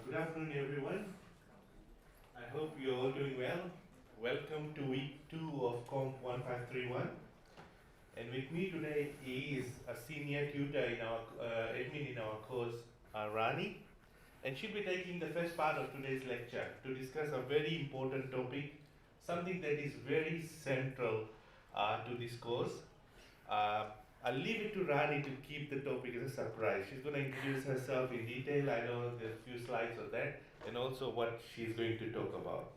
Good afternoon, everyone. I hope you're all doing well. Welcome to week 2 of COMP1531. And with me today is a senior tutor in our admin in our course, Rani. And she'll be taking the first part of today's lecture to discuss a very important topic, something that is very central to this course. I'll leave it to Rani to keep the topic as a surprise. She's going to introduce herself in detail. I know there's a few slides of that, and also what she's going to talk about.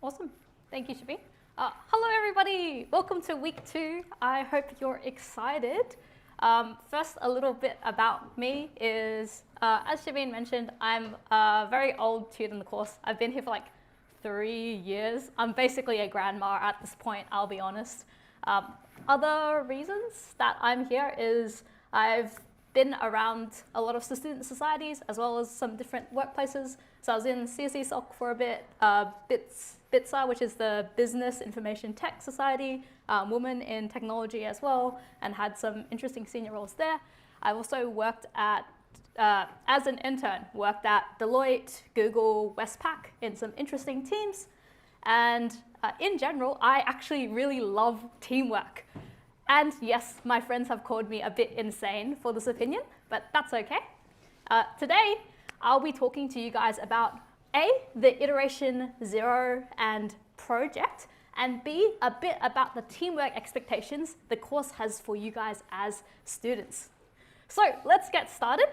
Awesome. Thank you, Shabin. Hello, everybody. Welcome to week 2. I hope you're excited. First, a little bit about me is, as Shabin mentioned, I'm a very old tutor in the course. I've been here for like 3 years. I'm basically a grandma at this point, I'll be honest. Other reasons that I'm here is I've been around a lot of student societies as well as some different workplaces. So I was in CSE SOC for a bit, BITSA, which is the Business Information Tech Society, Women in Technology as well, and had some interesting senior roles there. I also worked at, as an intern, worked at Deloitte, Google, Westpac in some interesting teams. And in general, I actually really love teamwork. And yes, my friends have called me a bit insane for this opinion, but that's okay. Today, I'll be talking to you guys about A, the iteration 0 and project, and B, a bit about the teamwork expectations the course has for you guys as students. So let's get started.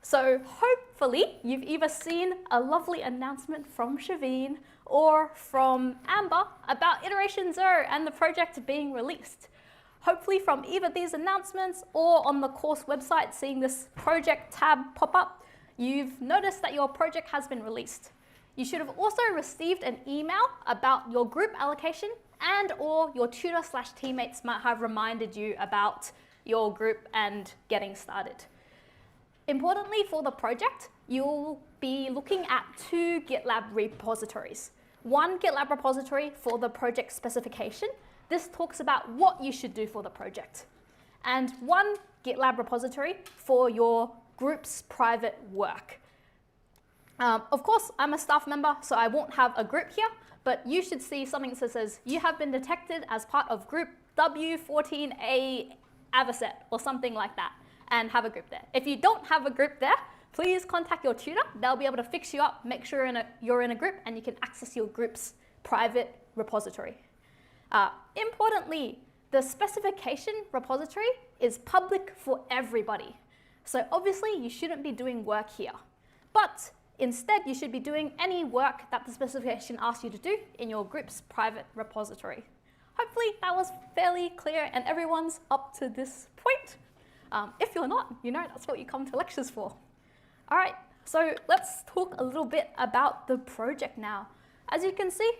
So hopefully you've either seen a lovely announcement from Shaveen or from Amber about iteration 0 and the project being released. Hopefully from either these announcements or on the course website, seeing this project tab pop up, you've noticed that your project has been released. You should have also received an email about your group allocation, and or your tutor/teammates might have reminded you about your group and getting started. Importantly for the project, you'll be looking at 2 GitLab repositories. One GitLab repository for the project specification. This talks about what you should do for the project. And one GitLab repository for your group's private work. Of course, I'm a staff member, so I won't have a group here, but you should see something that says, you have been detected as part of group W14A Avocet, or something like that, and have a group there. If you don't have a group there, please contact your tutor. They'll be able to fix you up, make sure you're in a group, and you can access your group's private repository. Importantly, the specification repository is public for everybody. So obviously you shouldn't be doing work here, but instead you should be doing any work that the specification asks you to do in your group's private repository. Hopefully that was fairly clear and everyone's up to this point. If you're not, you know that's what you come to lectures for. All right, so let's talk a little bit about the project now. As you can see,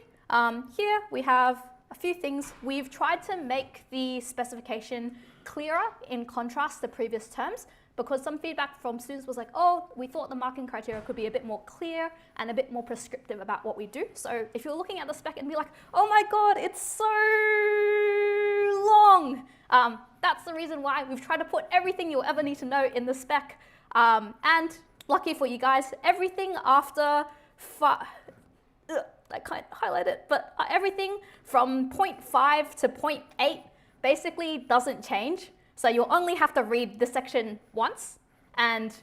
here we have a few things. We've tried to make the specification clearer in contrast to previous terms, because some feedback from students was like, oh, we thought the marking criteria could be a bit more clear and a bit more prescriptive about what we do. So if you're looking at the spec and be like, oh my God, it's so long. That's the reason why we've tried to put everything you'll ever need to know in the spec. And lucky for you guys, everything after, I can't highlight it, but everything from 0.5 to 0.8 basically doesn't change. So you'll only have to read this section once, and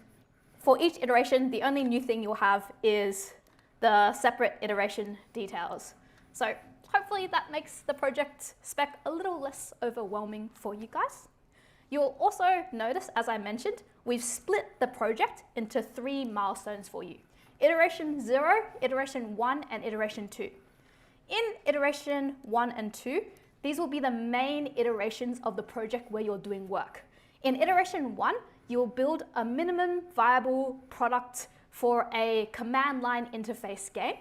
for each iteration, the only new thing you'll have is the separate iteration details. So hopefully that makes the project spec a little less overwhelming for you guys. You'll also notice, as I mentioned, we've split the project into 3 milestones for you. Iteration 0, iteration 1, and iteration 2. In iteration 1 and 2, these will be the main iterations of the project where you're doing work. In iteration 1, you'll build a minimum viable product for a command line interface game.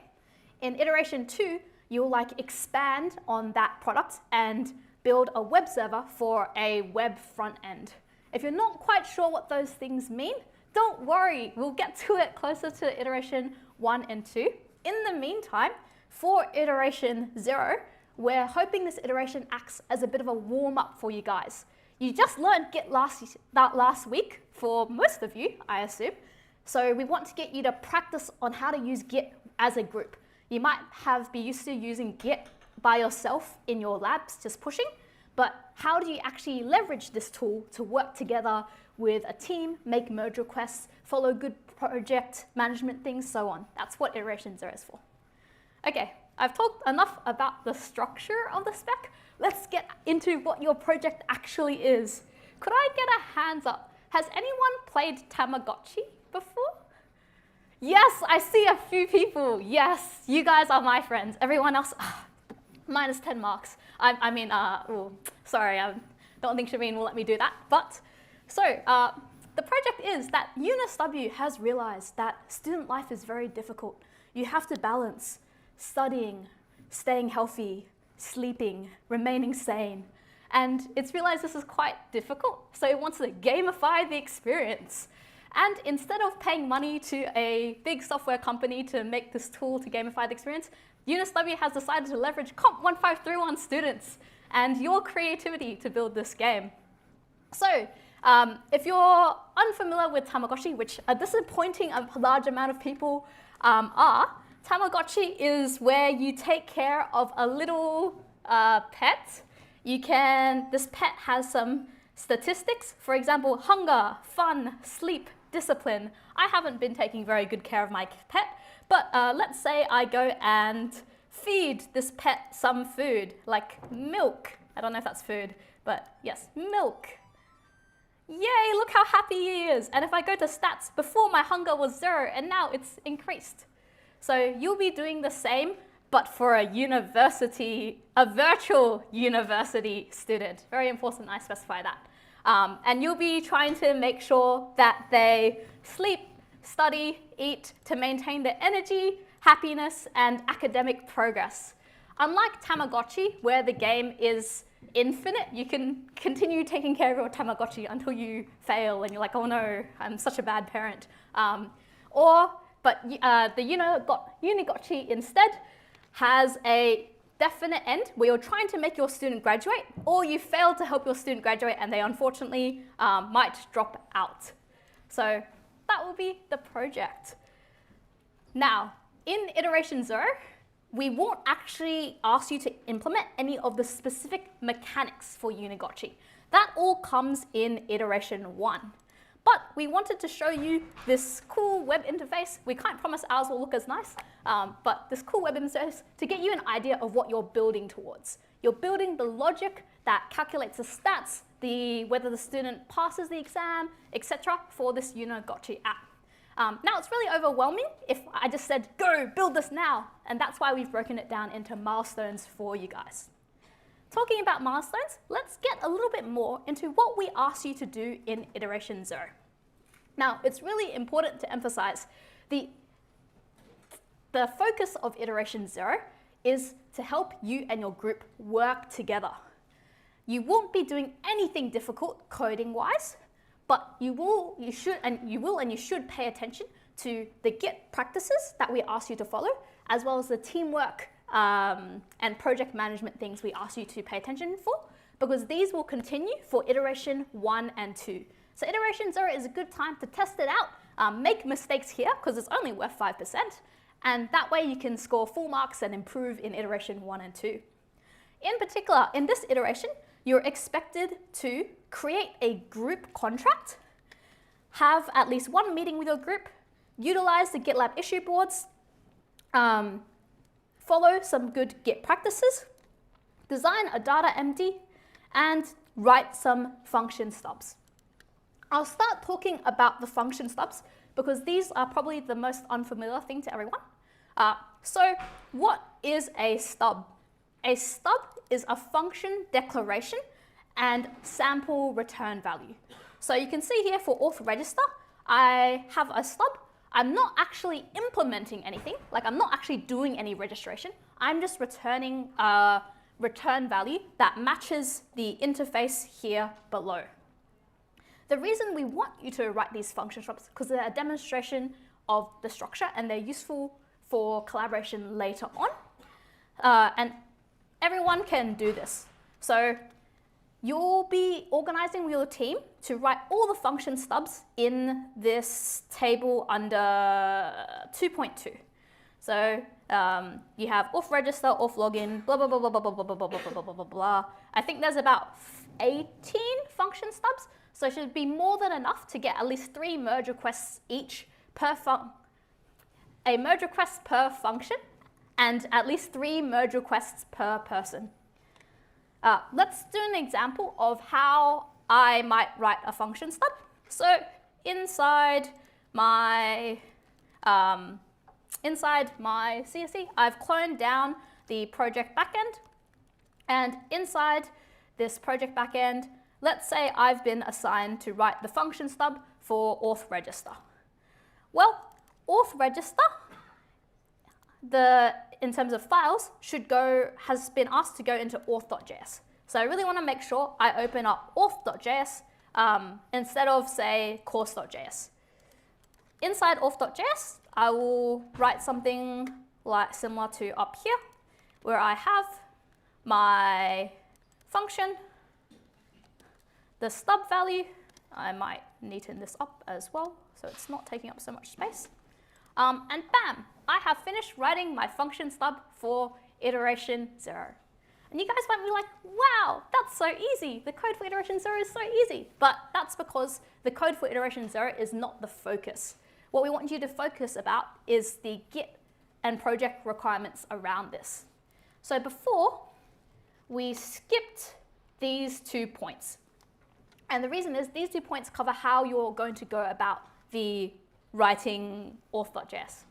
In iteration 2, you'll expand on that product and build a web server for a web front end. If you're not quite sure what those things mean, don't worry, we'll get to it closer to iteration 1 and 2. In the meantime, for iteration 0, we're hoping this iteration acts as a bit of a warm-up for you guys. You just learned Git last week, for most of you, I assume. So we want to get you to practice on how to use Git as a group. You might be used to using Git by yourself in your labs, just pushing, but how do you actually leverage this tool to work together with a team, make merge requests, follow good project management things, so on. That's what iteration 0 is for. Okay, I've talked enough about the structure of the spec. Let's get into what your project actually is. Could I get a hands up? Has anyone played Tamagotchi before? Yes, I see a few people. Yes, you guys are my friends. Everyone else, minus 10 marks. Sorry, I don't think Shaveen will let me do that. But, so, the project is that UNSW has realized that student life is very difficult. You have to balance studying, staying healthy, sleeping, remaining sane. And it's realized this is quite difficult, so it wants to gamify the experience. And instead of paying money to a big software company to make this tool to gamify the experience, UNSW has decided to leverage COMP1531 students and your creativity to build this game. So, if you're unfamiliar with Tamagotchi, which a disappointing large amount of people are, Tamagotchi is where you take care of a little pet. This pet has some statistics, for example, hunger, fun, sleep, discipline. I haven't been taking very good care of my pet, but let's say I go and feed this pet some food, like milk. I don't know if that's food, but yes, milk. Yay, look how happy he is. And if I go to stats, before my hunger was 0 and now it's increased. So you'll be doing the same, but for a virtual university student. Very important I specify that. And you'll be trying to make sure that they sleep, study, eat to maintain their energy, happiness, and academic progress. Unlike Tamagotchi, where the game is infinite, you can continue taking care of your Tamagotchi until you fail and you're like, oh no, I'm such a bad parent. But the Unigotchi instead has a definite end where you're trying to make your student graduate, or you fail to help your student graduate and they unfortunately might drop out. So that will be the project. Now, in iteration 0, we won't actually ask you to implement any of the specific mechanics for Unigotchi. That all comes in iteration 1. But we wanted to show you this cool web interface. We can't promise ours will look as nice, but this cool web interface to get you an idea of what you're building towards. You're building the logic that calculates the stats, whether the student passes the exam, etc. for this Unigotchi app. Now it's really overwhelming if I just said, go, build this now. And that's why we've broken it down into milestones for you guys. Talking about milestones, let's get a little bit more into what we asked you to do in iteration 0. Now, it's really important to emphasize the focus of iteration 0 is to help you and your group work together. You won't be doing anything difficult coding-wise, but you should pay attention to the Git practices that we ask you to follow, as well as the teamwork and project management things we ask you to pay attention for, because these will continue for iteration 1 and 2. So iteration 0 is a good time to test it out, make mistakes here, because it's only worth 5%, and that way you can score full marks and improve in iteration 1 and 2. In particular, in this iteration, you're expected to create a group contract, have at least one meeting with your group, utilize the GitLab issue boards, follow some good Git practices, design a data MD, and write some function stubs. I'll start talking about the function stubs because these are probably the most unfamiliar thing to everyone. So what is a stub? A stub is a function declaration and sample return value. So you can see here for auth register, I have a stub. I'm not actually implementing anything, like I'm not actually doing any registration. I'm just returning a return value that matches the interface here below. The reason we want you to write these function stubs because they're a demonstration of the structure and they're useful for collaboration later on. And everyone can do this. So you'll be organizing with your team to write all the function stubs in this table under 2.2. So you have auth register, auth login, blah, blah, blah, blah, blah, blah, blah, blah, blah, blah, blah, blah, blah, blah. I think there's about 18 function stubs. So it should be more than enough to get at least 3 merge requests each per a merge request per function and at least 3 merge requests per person. Let's do an example of how I might write a function stub. So inside my CSE, I've cloned down the project backend, and inside this project backend, let's say I've been assigned to write the function stub for auth register. Well, auth register, in terms of files, has been asked to go into auth.js. So I really want to make sure I open up auth.js instead of, say, course.js. Inside auth.js, I will write something like similar to up here, where I have my function, the stub value. I might neaten this up as well, so it's not taking up so much space. And bam, I have finished writing my function stub for iteration 0. And you guys might be like, wow, that's so easy. The code for iteration 0 is so easy. But that's because the code for iteration 0 is not the focus. What we want you to focus about is the Git and project requirements around this. So before, we skipped these 2 points. And the reason is these 2 points cover how you're going to go about the writing auth.js.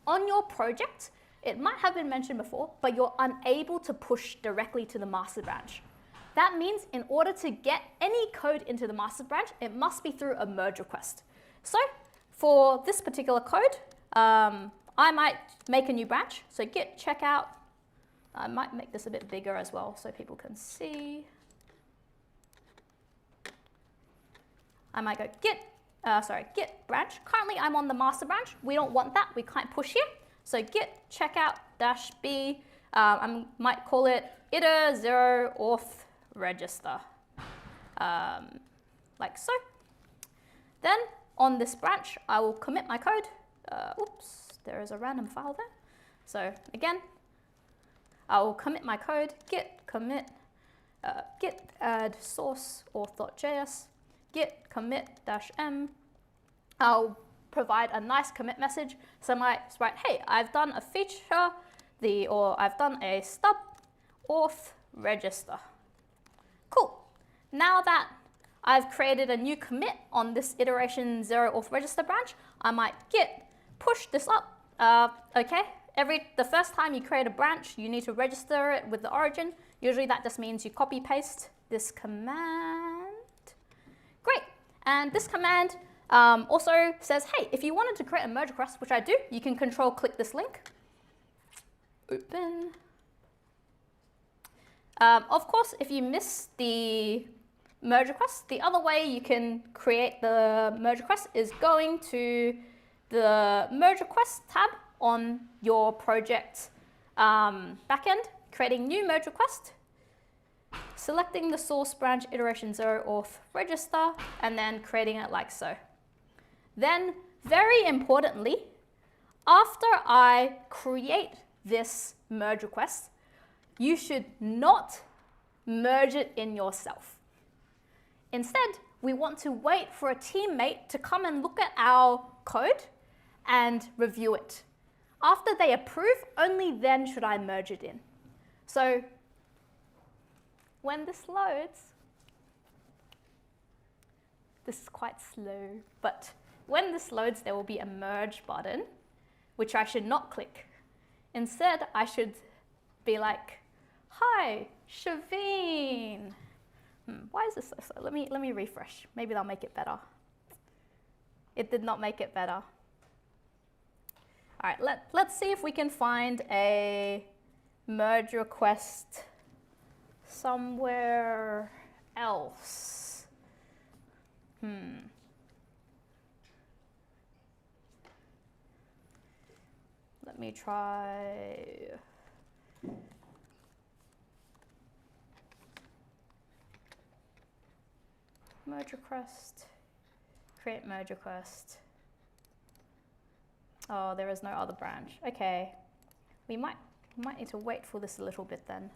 On your project, it might have been mentioned before, but you're unable to push directly to the master branch. That means in order to get any code into the master branch, it must be through a merge request. So for this particular code, I might make a new branch. So git checkout. I might make this a bit bigger as well so people can see. I might go git branch. Currently I'm on the master branch. We don't want that. We can't push here. So git checkout -b. I might call it iter0 auth register, like so. Then on this branch, I will commit my code. Oops, there is a random file there. So again, I will commit my code, git commit, git add source auth.js, git commit -m. I'll provide a nice commit message. So I might write, hey, I've done a feature, or I've done a stub auth register. Cool. Now that I've created a new commit on this iteration 0 auth register branch, I might git push this up. Okay, the first time you create a branch, you need to register it with the origin. Usually that just means you copy paste this command. Great. And this command also says, hey, if you wanted to create a merge request, which I do, you can control-click this link. Open. Of course, if you miss the merge request, the other way you can create the merge request is going to the merge request tab on your project backend, creating new merge request, selecting the source branch iteration 0 auth register, and then creating it like so. Then, very importantly, after I create this merge request, you should not merge it in yourself. Instead, we want to wait for a teammate to come and look at our code and review it. After they approve, only then should I merge it in. So when this loads, this is quite slow, but when this loads, there will be a merge button, which I should not click. Instead, I should be like, hi, Shaveen. Why is this so slow? Let me refresh. Maybe that'll make it better. It did not make it better. All right, let's see if we can find a merge request somewhere else. Let me try. Merge request, create merge request. Oh, there is no other branch. Okay, we might need to wait for this a little bit then.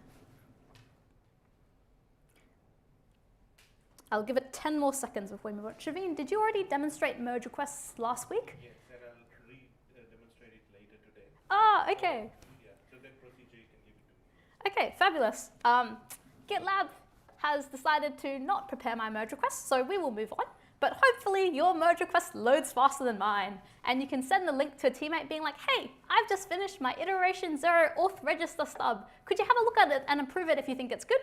I'll give it 10 more seconds before we move on. Shaveen, did you already demonstrate merge requests last week? Yes, and I'll demonstrate it later today. Ah, okay. Yeah, so that procedure you can give it to me. Okay, fabulous. GitLab has decided to not prepare my merge request, so we will move on. But hopefully your merge request loads faster than mine, and you can send the link to a teammate being like, hey, I've just finished my iteration 0 auth register stub. Could you have a look at it and approve it if you think it's good?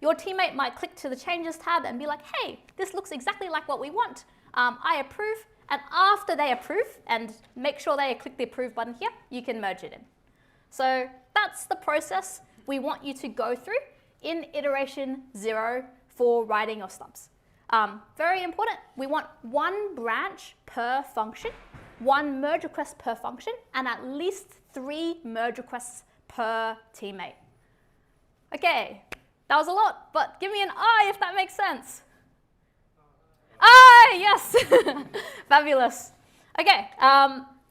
Your teammate might click to the changes tab and be like, hey, this looks exactly like what we want. I approve, and after they approve, and make sure they click the approve button here, you can merge it in. So that's the process we want you to go through in iteration 0 for writing your stubs. Very important, we want one branch per function, one merge request per function, and at least 3 merge requests per teammate. Okay, that was a lot, but give me an I if that makes sense. Ah, yes, fabulous. Okay,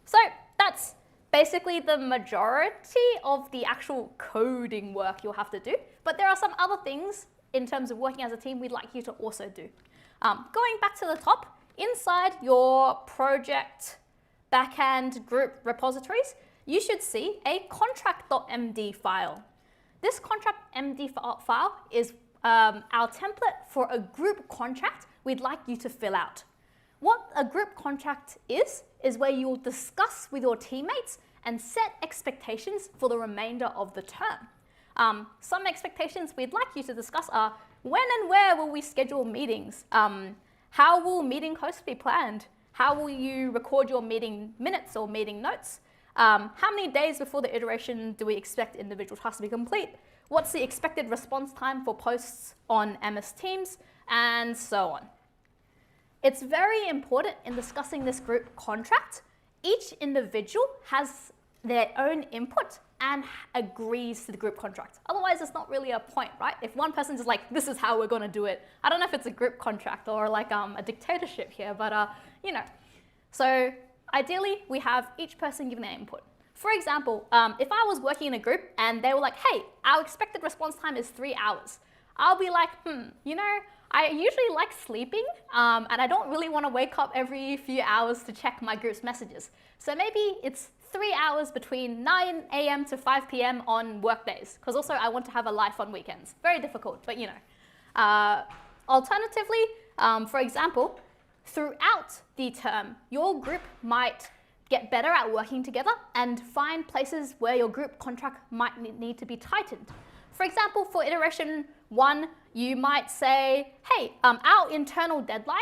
so that's basically the majority of the actual coding work you'll have to do, but there are some other things in terms of working as a team we'd like you to also do. Going back to the top, inside your project backend group repositories, you should see a contract.md file. This contract.md file is our template for a group contract we'd like you to fill out. What a group contract is where you will discuss with your teammates and set expectations for the remainder of the term. Some expectations we'd like you to discuss are when and where will we schedule meetings? How will meeting hosts be planned? How will you record your meeting minutes or meeting notes? How many days before the iteration do we expect individual tasks to be complete? What's the expected response time for posts on MS Teams? And so on. It's very important in discussing this group contract. Each individual has their own input and agrees to the group contract. Otherwise, it's not really a point, right? If one person is like, this is how we're going to do it. I don't know if it's a group contract or like a dictatorship here, but you know. So ideally, we have each person giving their input. For example, if I was working in a group and they were like, hey, our expected response time is 3 hours. I'll be like, you know, I usually like sleeping and I don't really want to wake up every few hours to check my group's messages. So maybe it's 3 hours between 9 a.m. to 5 p.m. on work days, because also I want to have a life on weekends. Very difficult, but you know. Alternatively, for example, throughout the term, your group might get better at working together and find places where your group contract might need to be tightened. For example, for iteration 1, you might say, hey, our internal deadline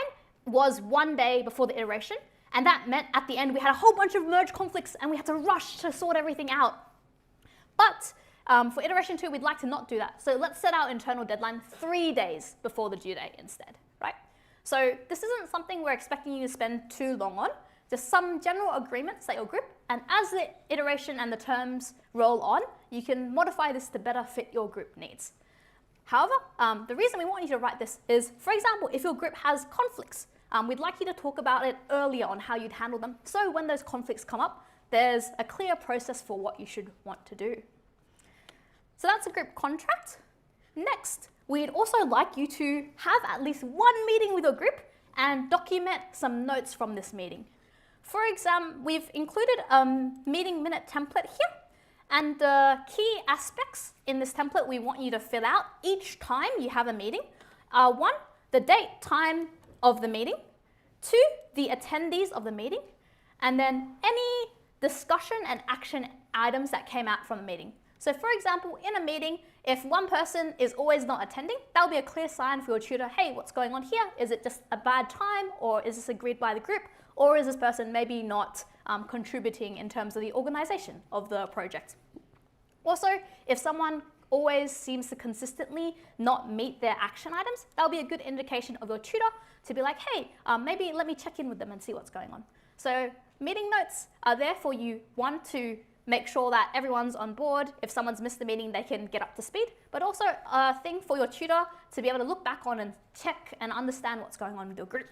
was 1 day before the iteration, and that meant at the end we had a whole bunch of merge conflicts and we had to rush to sort everything out. But for iteration 2, we'd like to not do that. So let's set our internal deadline 3 days before the due date instead, right? So this isn't something we're expecting you to spend too long on, just some general agreements that your group, and as the iteration and the terms roll on, you can modify this to better fit your group needs. However, the reason we want you to write this is, for example, if your group has conflicts, we'd like you to talk about it earlier on how you'd handle them, so when those conflicts come up, there's a clear process for what you should want to do. So that's a group contract. Next, we'd also like you to have at least one meeting with your group and document some notes from this meeting. For example, we've included a meeting minute template here, and the key aspects in this template we want you to fill out each time you have a meeting are 1, the date, time of the meeting, 2, the attendees of the meeting, and then any discussion and action items that came out from the meeting. So for example, in a meeting, if one person is always not attending, that'll be a clear sign for your tutor, hey, what's going on here? Is it just a bad time, or is this agreed by the group? Or is this person maybe not contributing in terms of the organization of the project? Also, if someone always seems to consistently not meet their action items, that'll be a good indication of your tutor to be like, hey, maybe let me check in with them and see what's going on. So meeting notes are there for you, 1, to make sure that everyone's on board. If someone's missed the meeting, they can get up to speed, but also a thing for your tutor to be able to look back on and check and understand what's going on with your group.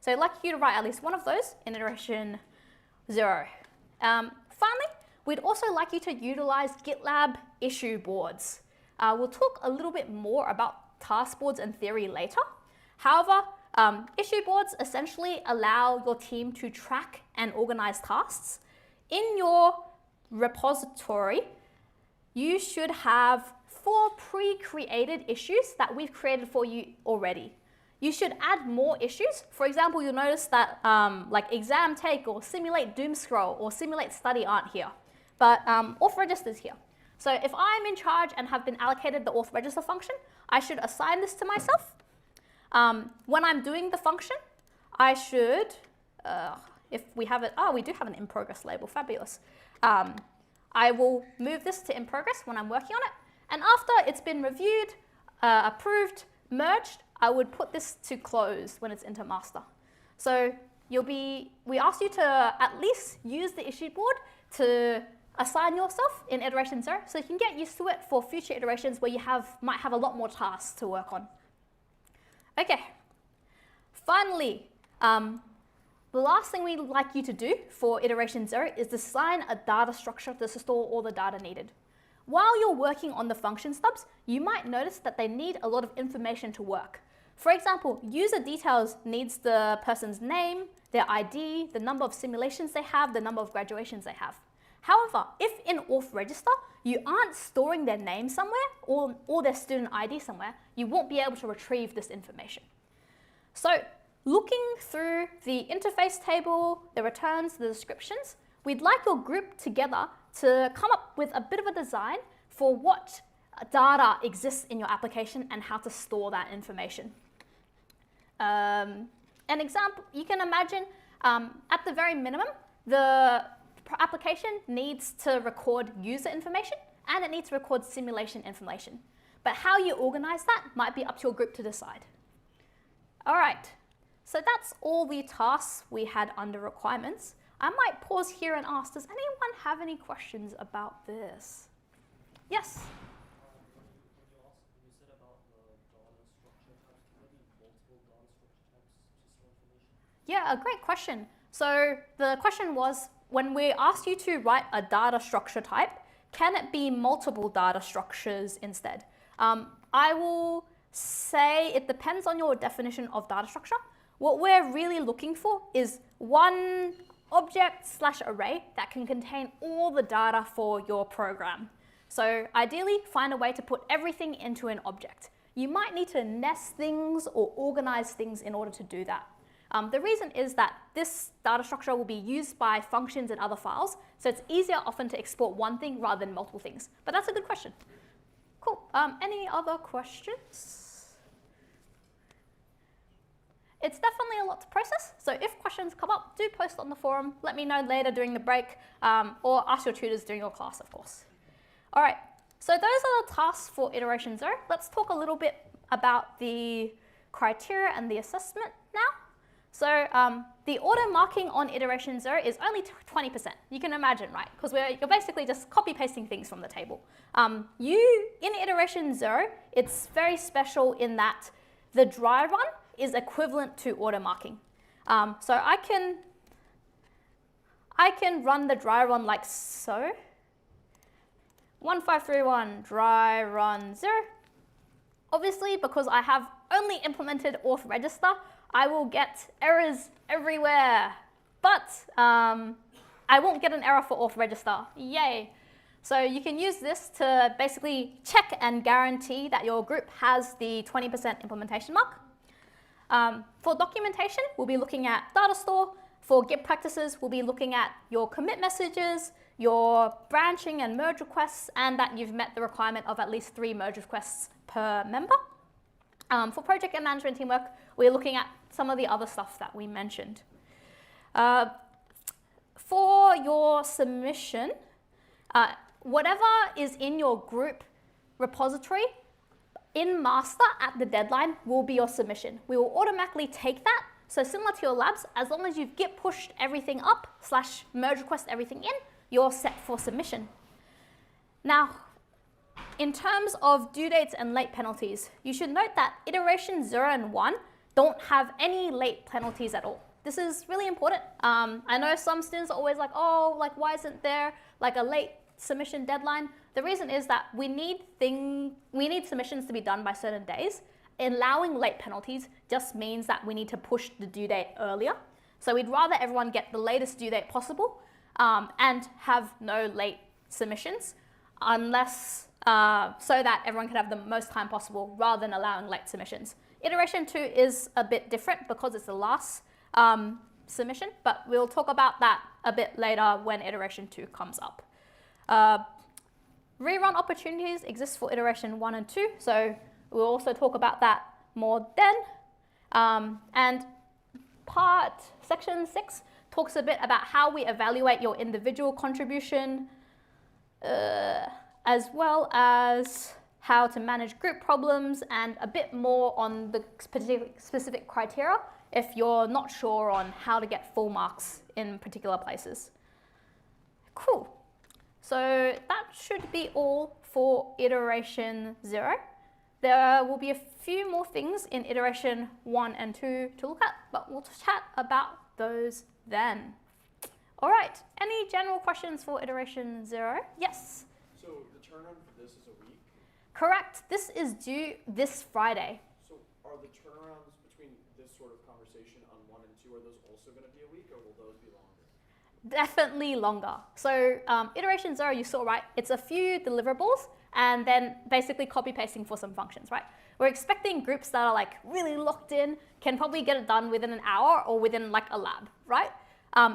So I'd like you to write at least one of those in iteration 0. Finally, we'd also like you to utilize GitLab issue boards. We'll talk a little bit more about task boards and theory later. However, issue boards essentially allow your team to track and organize tasks. In your repository, you should have 4 pre-created issues that we've created for you already. You should add more issues. For example, you'll notice that like exam take or simulate doom scroll or simulate study aren't here, but auth register is here. So if I'm in charge and have been allocated the auth register function, I should assign this to myself. When I'm doing the function, I should, if we have it, we do have an in progress label, fabulous. I will move this to in progress when I'm working on it. And after it's been reviewed, approved, merged, I would put this to close when it's into master. So we ask you to at least use the issue board to assign yourself in iteration 0 so you can get used to it for future iterations where you might have a lot more tasks to work on. Okay, finally, the last thing we'd like you to do for iteration 0 is design a data structure to store all the data needed. While you're working on the function stubs, you might notice that they need a lot of information to work. For example, user details needs the person's name, their ID, the number of simulations they have, the number of graduations they have. However, if in auth register, you aren't storing their name somewhere or their student ID somewhere, you won't be able to retrieve this information. So looking through the interface table, the returns, the descriptions, we'd like your group together to come up with a bit of a design for what data exists in your application and how to store that information. An example, you can imagine at the very minimum, the application needs to record user information and it needs to record simulation information. But how you organize that might be up to your group to decide. All right, so that's all the tasks we had under requirements. I might pause here and ask, does anyone have any questions about this? Yes? Yeah, a great question. So the question was, when we asked you to write a data structure type, can it be multiple data structures instead? I will say it depends on your definition of data structure. What we're really looking for is one object/array that can contain all the data for your program. So ideally, find a way to put everything into an object. You might need to nest things or organize things in order to do that. The reason is that this data structure will be used by functions and other files, so it's easier often to export one thing rather than multiple things. But that's a good question. Cool. Any other questions? It's definitely a lot to process, so if questions come up, do post on the forum. Let me know later during the break, or ask your tutors during your class, of course. All right, so those are the tasks for iteration 0. Let's talk a little bit about the criteria and the assessment now. So the auto marking on iteration 0 is only 20%. You can imagine, right? Because you're basically just copy pasting things from the table. In iteration 0, it's very special in that the dry run is equivalent to auto marking. So I can run the dry run like so. 1531 dry run 0. Obviously, because I have only implemented auth register, I will get errors everywhere, but I won't get an error for auth register. Yay. So you can use this to basically check and guarantee that your group has the 20% implementation mark. For documentation, we'll be looking at data store. For Git practices, we'll be looking at your commit messages, your branching and merge requests, and that you've met the requirement of at least 3 merge requests per member. For project and management teamwork, we're looking at some of the other stuff that we mentioned. For your submission, whatever is in your group repository in master at the deadline will be your submission. We will automatically take that. So similar to your labs, as long as you've Git pushed everything up / merge request everything in, you're set for submission. Now, in terms of due dates and late penalties, you should note that iteration 0 and 1 don't have any late penalties at all. This is really important. I know some students are always like, oh, like why isn't there like a late submission deadline? The reason is that we need submissions to be done by certain days. Allowing late penalties just means that we need to push the due date earlier. So we'd rather everyone get the latest due date possible and have no late submissions, unless so that everyone can have the most time possible rather than allowing late submissions. Iteration 2 is a bit different because it's the last submission, but we'll talk about that a bit later when iteration 2 comes up. Rerun opportunities exist for iteration 1 and 2, so we'll also talk about that more then. And section 6 talks a bit about how we evaluate your individual contribution, as well as how to manage group problems and a bit more on the specific criteria if you're not sure on how to get full marks in particular places. Cool. So that should be all for iteration 0. There will be a few more things in iteration 1 and 2 to look at, but we'll chat about those then. All right, any general questions for iteration 0? Yes? So the turnaround for this is a week? Correct. This is due this Friday. So are the turnarounds between this sort of conversation on 1 and 2, are those also going to be a week, or will those be longer? Definitely longer. So iteration 0, you saw, right? It's a few deliverables and then basically copy pasting for some functions, right? We're expecting groups that are like really locked in can probably get it done within an hour or within like a lab, right?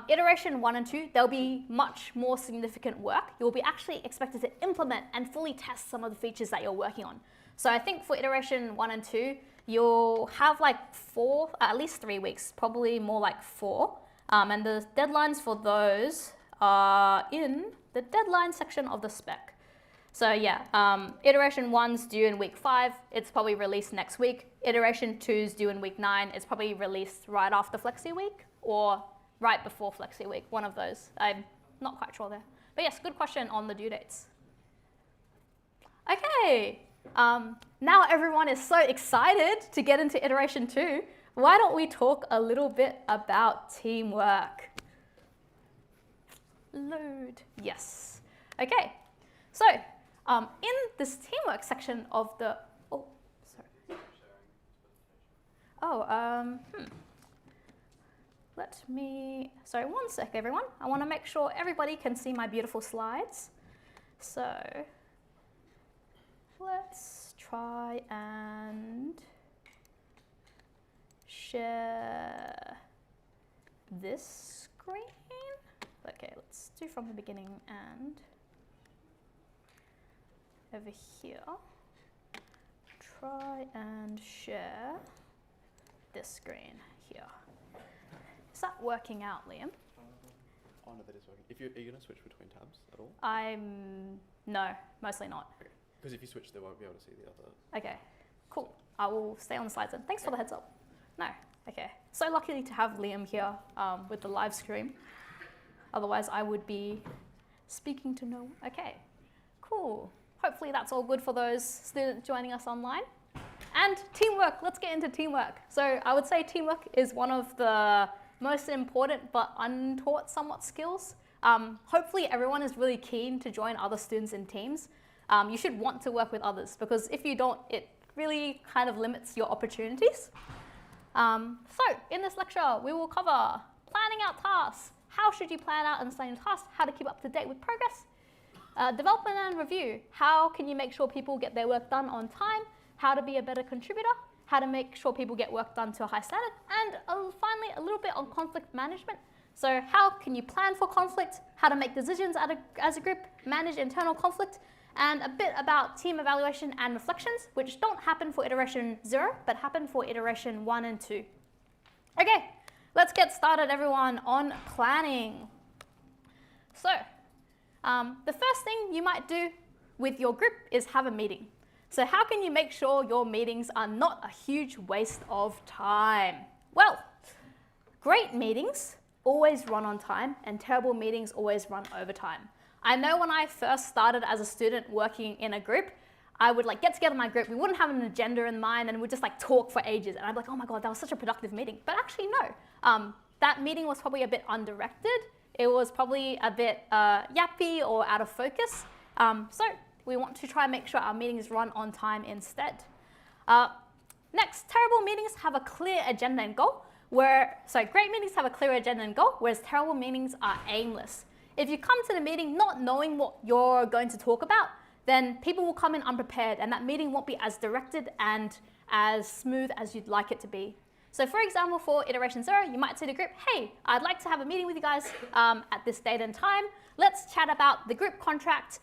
Iteration 1 and 2, there'll be much more significant work. You'll be actually expected to implement and fully test some of the features that you're working on. So I think for iteration 1 and 2, you'll have like at least 3 weeks, probably more like 4. And the deadlines for those are in the deadline section of the spec. So yeah, iteration 1's due in week 5. It's probably released next week. Iteration 2's due in week 9. It's probably released right after Flexi Week or right before Flexi Week, one of those. I'm not quite sure there. But yes, good question on the due dates. Okay, now everyone is so excited to get into iteration 2. Why don't we talk a little bit about teamwork? Load, yes. Okay, so in this teamwork section of the, sorry, one sec everyone. I want to make sure everybody can see my beautiful slides. So let's try and share this screen. Okay, let's do from the beginning and over here. Try and share this screen here. Is that working out, Liam? Oh no, that is working. Are you going to switch between tabs at all? No, mostly not. Okay. Because if you switch, they won't be able to see the other. Okay, cool. I will stay on the slides then. Thanks for the heads up. No, okay. So lucky to have Liam here with the live stream. Otherwise, I would be speaking to no one. Okay, cool. Hopefully that's all good for those students joining us online. And teamwork, let's get into teamwork. So I would say teamwork is one of the most important but untaught somewhat skills. Hopefully everyone is really keen to join other students in teams. You should want to work with others because if you don't, it really kind of limits your opportunities. So in this lecture, we will cover planning out tasks. How should you plan out and assign your tasks? How to keep up to date with progress. Development and review. How can you make sure people get their work done on time? How to be a better contributor. How to make sure people get work done to a high standard. And finally, a little bit on conflict management. So how can you plan for conflict? How to make decisions as a group, manage internal conflict, and a bit about team evaluation and reflections, which don't happen for iteration 0, but happen for iteration 1 and 2. Okay, let's get started, everyone, on planning. So, the first thing you might do with your group is have a meeting. So how can you make sure your meetings are not a huge waste of time? Well, great meetings always run on time, and terrible meetings always run over time. I know when I first started as a student working in a group, I would get together my group, we wouldn't have an agenda in mind, and we'd just talk for ages, and I'd be like, oh my god, that was such a productive meeting. But actually no, that meeting was probably a bit undirected. It was probably a bit yappy or out of focus. So we want to try and make sure our meetings run on time instead. Next, terrible meetings have a clear agenda and goal, great meetings have a clear agenda and goal, whereas terrible meetings are aimless. If you come to the meeting not knowing what you're going to talk about, then people will come in unprepared, and that meeting won't be as directed and as smooth as you'd like it to be. So for example, for iteration 0, you might say to the group, hey, I'd like to have a meeting with you guys at this date and time. Let's chat about the group contract,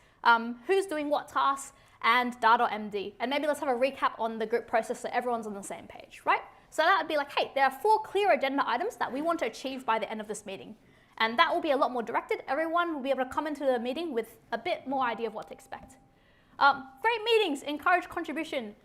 who's doing what tasks, and data.md. And maybe let's have a recap on the group process so everyone's on the same page, right? So that would be like, hey, there are 4 clear agenda items that we want to achieve by the end of this meeting. And that will be a lot more directed. Everyone will be able to come into the meeting with a bit more idea of what to expect. Great meetings encourage contribution.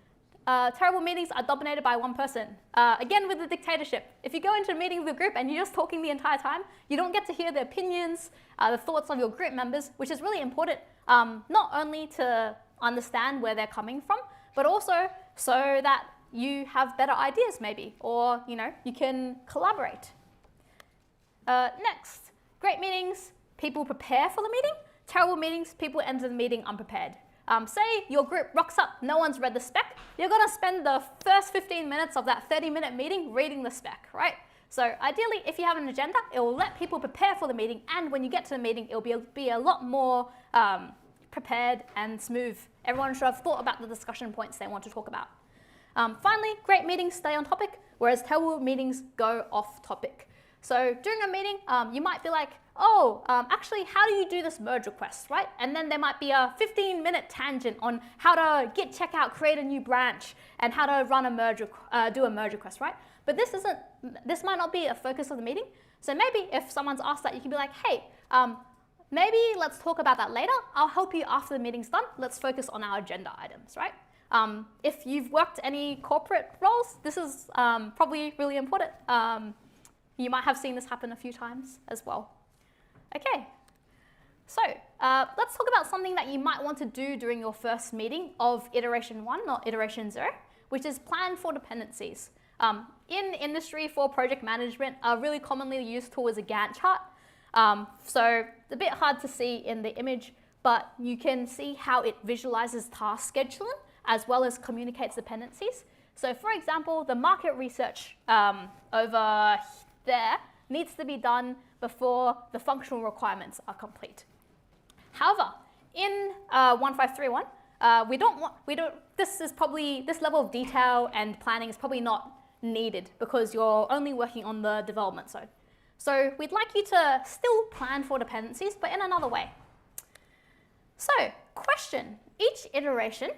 Terrible meetings are dominated by one person. Again, with the dictatorship. If you go into a meeting with a group and you're just talking the entire time, you don't get to hear the opinions, the thoughts of your group members, which is really important, not only to understand where they're coming from, but also so that you have better ideas maybe, or you can collaborate. Next, great meetings, people prepare for the meeting. Terrible meetings, people enter the meeting unprepared. Say your group rocks up, no one's read the spec, you're gonna spend the first 15 minutes of that 30-minute meeting reading the spec, right? So ideally, if you have an agenda, it will let people prepare for the meeting, and when you get to the meeting, it'll be a lot more prepared and smooth. Everyone should have thought about the discussion points they want to talk about. Finally, great meetings stay on topic, whereas terrible meetings go off topic. So during a meeting, you might be like, oh, actually, how do you do this merge request, right? And then there might be a 15-minute tangent on how to git checkout, create a new branch, and how to run do a merge request, right? But this might not be a focus of the meeting. So maybe if someone's asked that, you can be like, hey, maybe let's talk about that later. I'll help you after the meeting's done. Let's focus on our agenda items, right? If you've worked any corporate roles, this is probably really important. You might have seen this happen a few times as well. Okay, so let's talk about something that you might want to do during your first meeting of iteration 1, not iteration 0, which is plan for dependencies. In industry for project management, a really commonly used tool is a Gantt chart. So it's a bit hard to see in the image, but you can see how it visualizes task scheduling as well as communicates dependencies. So for example, the market research over there needs to be done before the functional requirements are complete. However, in 1531, this level of detail and planning is probably not needed because you're only working on the development side. So we'd like you to still plan for dependencies, but in another way. So, question, each iteration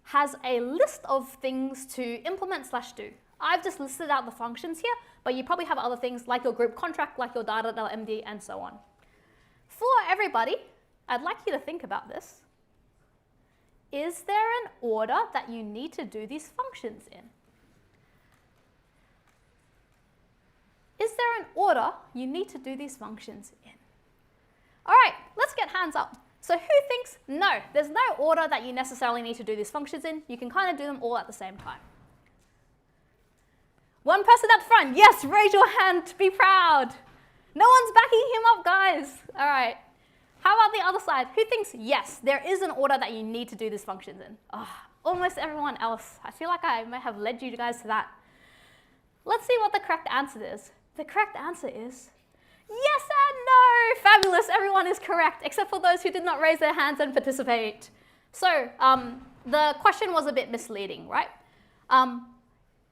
has a list of things to implement/do. I've just listed out the functions here, but you probably have other things like your group contract, like your data.md, and so on. For everybody, I'd like you to think about this. Is there an order that you need to do these functions in? Is there an order you need to do these functions in? All right, let's get hands up. So who thinks, no, there's no order that you necessarily need to do these functions in. You can kind of do them all at the same time. One person at the front, yes, raise your hand, be proud. No one's backing him up, guys. All right. How about the other side? Who thinks, yes, there is an order that you need to do these functions in? Oh, almost everyone else. I feel like I might have led you guys to that. let's see what the correct answer is. The correct answer is yes and no. Fabulous, everyone is correct, except for those who did not raise their hands and participate. So the question was a bit misleading, right?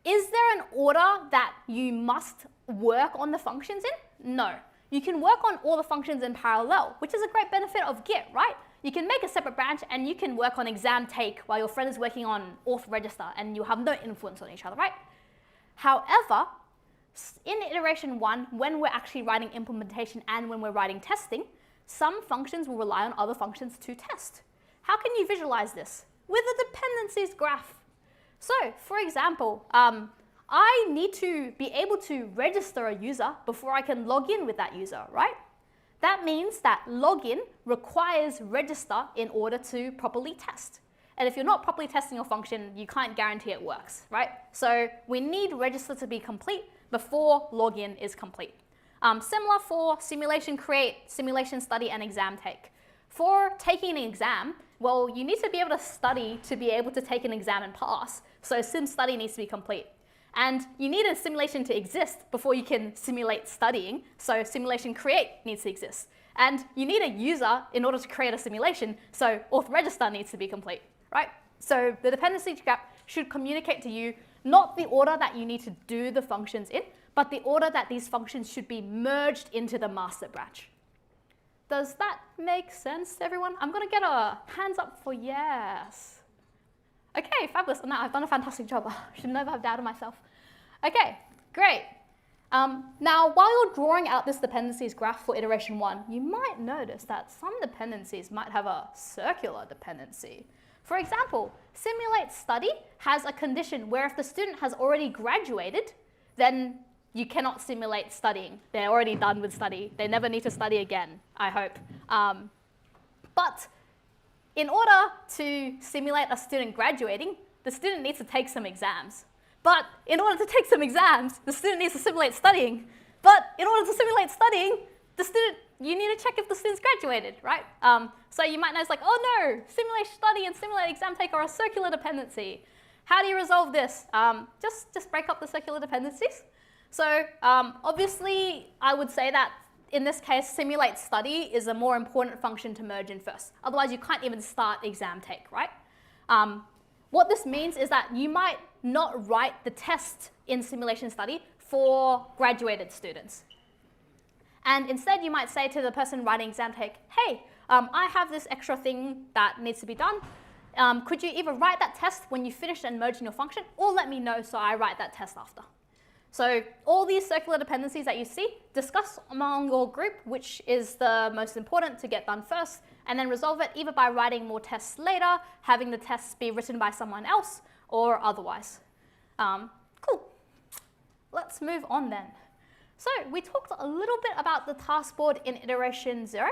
Is there an order that you must work on the functions in? No. You can work on all the functions in parallel, which is a great benefit of Git, right? You can make a separate branch and you can work on exam take while your friend is working on auth register and you have no influence on each other, right? However, in iteration 1, when we're actually writing implementation and when we're writing testing, some functions will rely on other functions to test. How can you visualize this? With a dependencies graph. So, for example, I need to be able to register a user before I can log in with that user, right? That means that login requires register in order to properly test. And if you're not properly testing your function, you can't guarantee it works, right? So we need register to be complete before login is complete. Similar for simulation create, simulation study, and exam take. For taking an exam, well, you need to be able to study to be able to take an exam and pass. So sim study needs to be complete. And you need a simulation to exist before you can simulate studying, so simulation create needs to exist. And you need a user in order to create a simulation, so auth register needs to be complete, right? So the dependency graph should communicate to you not the order that you need to do the functions in, but the order that these functions should be merged into the master branch. Does that make sense, everyone? I'm gonna get a hands up for yes. Okay, fabulous. No, I've done a fantastic job. I should never have doubted myself. Okay, great. Now, while you're drawing out this dependencies graph for iteration 1, you might notice that some dependencies might have a circular dependency. For example, simulate study has a condition where if the student has already graduated, then you cannot simulate studying. They're already done with study. They never need to study again, I hope. But in order to simulate a student graduating, the student needs to take some exams. But in order to take some exams, the student needs to simulate studying. But in order to simulate studying, you need to check if the student's graduated, right? So you might know it's like, oh no, simulate study and simulate exam take are a circular dependency. How do you resolve this? Just break up the circular dependencies. So obviously, I would say that in this case, simulate study is a more important function to merge in first. Otherwise, you can't even start exam take, right? What this means is that you might not write the test in simulation study for graduated students. And instead, you might say to the person writing exam take, hey, I have this extra thing that needs to be done. Could you either write that test when you finish and merge in your function, or let me know so I write that test after? So all these circular dependencies that you see, discuss among your group which is the most important to get done first, and then resolve it either by writing more tests later, having the tests be written by someone else, or otherwise. Cool. Let's move on then. So we talked a little bit about the task board in iteration 0.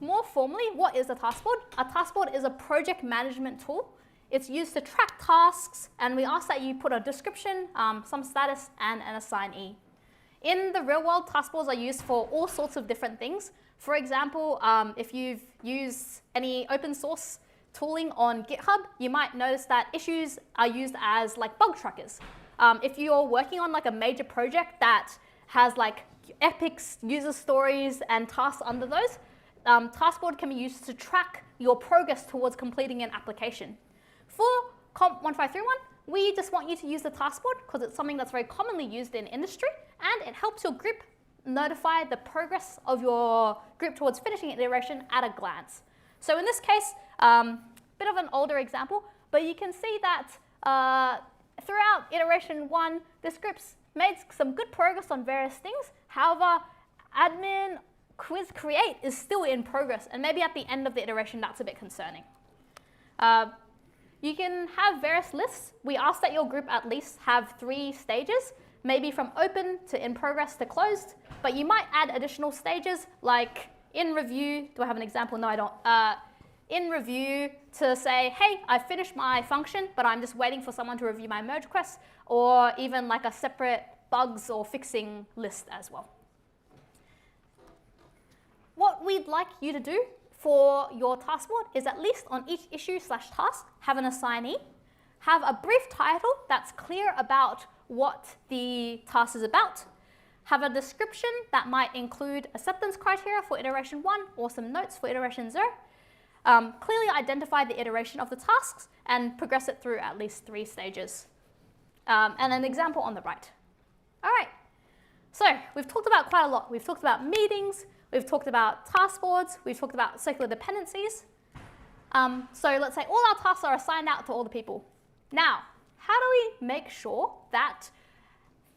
More formally, what is a task board? A task board is a project management tool. It's used to track tasks, and we ask that you put a description, some status, and an assignee. In the real world, task boards are used for all sorts of different things. For example, if you've used any open source tooling on GitHub, you might notice that issues are used as like bug trackers. If you're working on like a major project that has like epics, user stories, and tasks under those, task board can be used to track your progress towards completing an application. For COMP1531, we just want you to use the task board because it's something that's very commonly used in industry, and it helps your group notify the progress of your group towards finishing an iteration at a glance. So in this case, bit of an older example, but you can see that throughout iteration 1, this group's made some good progress on various things. However, admin quiz create is still in progress, and maybe at the end of the iteration, that's a bit concerning. You can have various lists. We ask that your group at least have 3 stages, maybe from open to in progress to closed, but you might add additional stages like in review. Do I have an example? No, I don't. In review to say, hey, I finished my function, but I'm just waiting for someone to review my merge request, or even like a separate bugs or fixing list as well. What we'd like you to do for your task board is at least on each issue/task have an assignee, have a brief title that's clear about what the task is about, have a description that might include acceptance criteria for iteration 1 or some notes for iteration 0, clearly identify the iteration of the tasks and progress it through at least 3 stages. And an example on the right. All right, so we've talked about quite a lot. We've talked about meetings, we've talked about task boards, we've talked about circular dependencies. So let's say all our tasks are assigned out to all the people. Now, how do we make sure that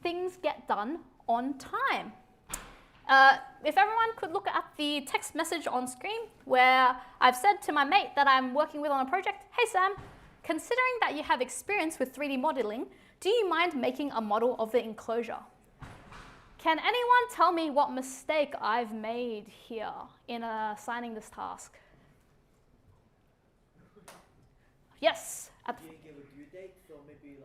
things get done on time? If everyone could look at the text message on screen where I've said to my mate that I'm working with on a project, hey Sam, considering that you have experience with 3D modeling, do you mind making a model of the enclosure? Can anyone tell me what mistake I've made here in assigning this task? Yes. You didn't give a due date, so maybe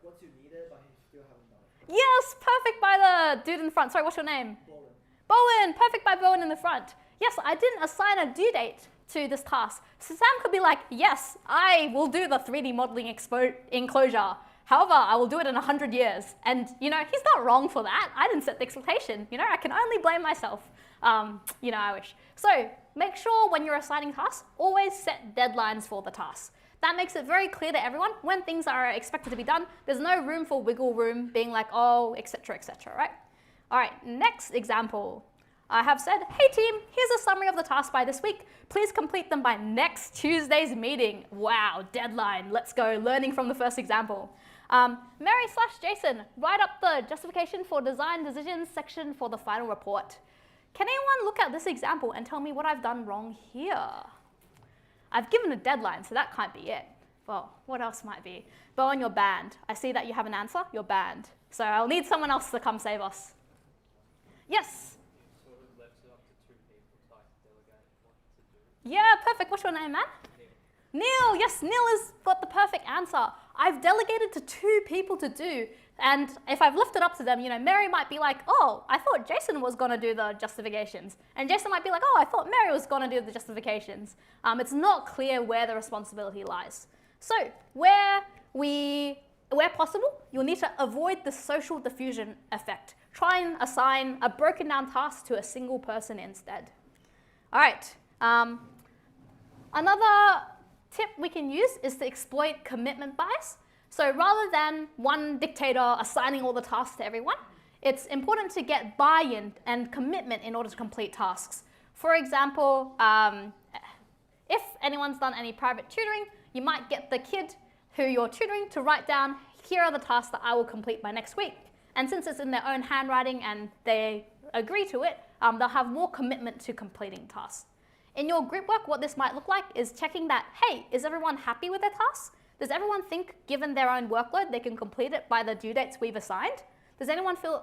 once you need it, but you still haven't done it. Yes, perfect by the dude in the front. Sorry, what's your name? Bowen. Bowen, perfect by Bowen in the front. Yes, I didn't assign a due date to this task. So Sam could be like, yes, I will do the 3D modeling enclosure. However, I will do it in 100 years. And, he's not wrong for that. I didn't set the expectation. I can only blame myself. I wish. So make sure when you're assigning tasks, always set deadlines for the tasks. That makes it very clear to everyone when things are expected to be done. There's no room for wiggle room being like, oh, etc., right? All right, next example. I have said, hey team, here's a summary of the task by this week. Please complete them by next Tuesday's meeting. Wow, deadline. Let's go, learning from the first example. Mary/Jason, write up the justification for design decisions section for the final report. Can anyone look at this example and tell me what I've done wrong here? I've given a deadline, so that can't be it. Well, what else might be? Bowen, you're banned. I see that you have an answer, you're banned. So I'll need someone else to come save us. Yes? Sort of left it up to 2 people to delegate what to do. Yeah, perfect. What's your name, man? Neil, yes, Neil has got the perfect answer. I've delegated to 2 people to do, and if I've left it up to them, Mary might be like, oh, I thought Jason was going to do the justifications. And Jason might be like, oh, I thought Mary was going to do the justifications. It's not clear where the responsibility lies. So where possible, you'll need to avoid the social diffusion effect. Try and assign a broken down task to a single person instead. All right. Another tip we can use is to exploit commitment bias. So rather than one dictator assigning all the tasks to everyone, it's important to get buy-in and commitment in order to complete tasks. For example, if anyone's done any private tutoring, you might get the kid who you're tutoring to write down, here are the tasks that I will complete by next week. And since it's in their own handwriting and they agree to it, they'll have more commitment to completing tasks. In your group work, what this might look like is checking that, hey, is everyone happy with their tasks? Does everyone think, given their own workload, they can complete it by the due dates we've assigned? Does everyone feel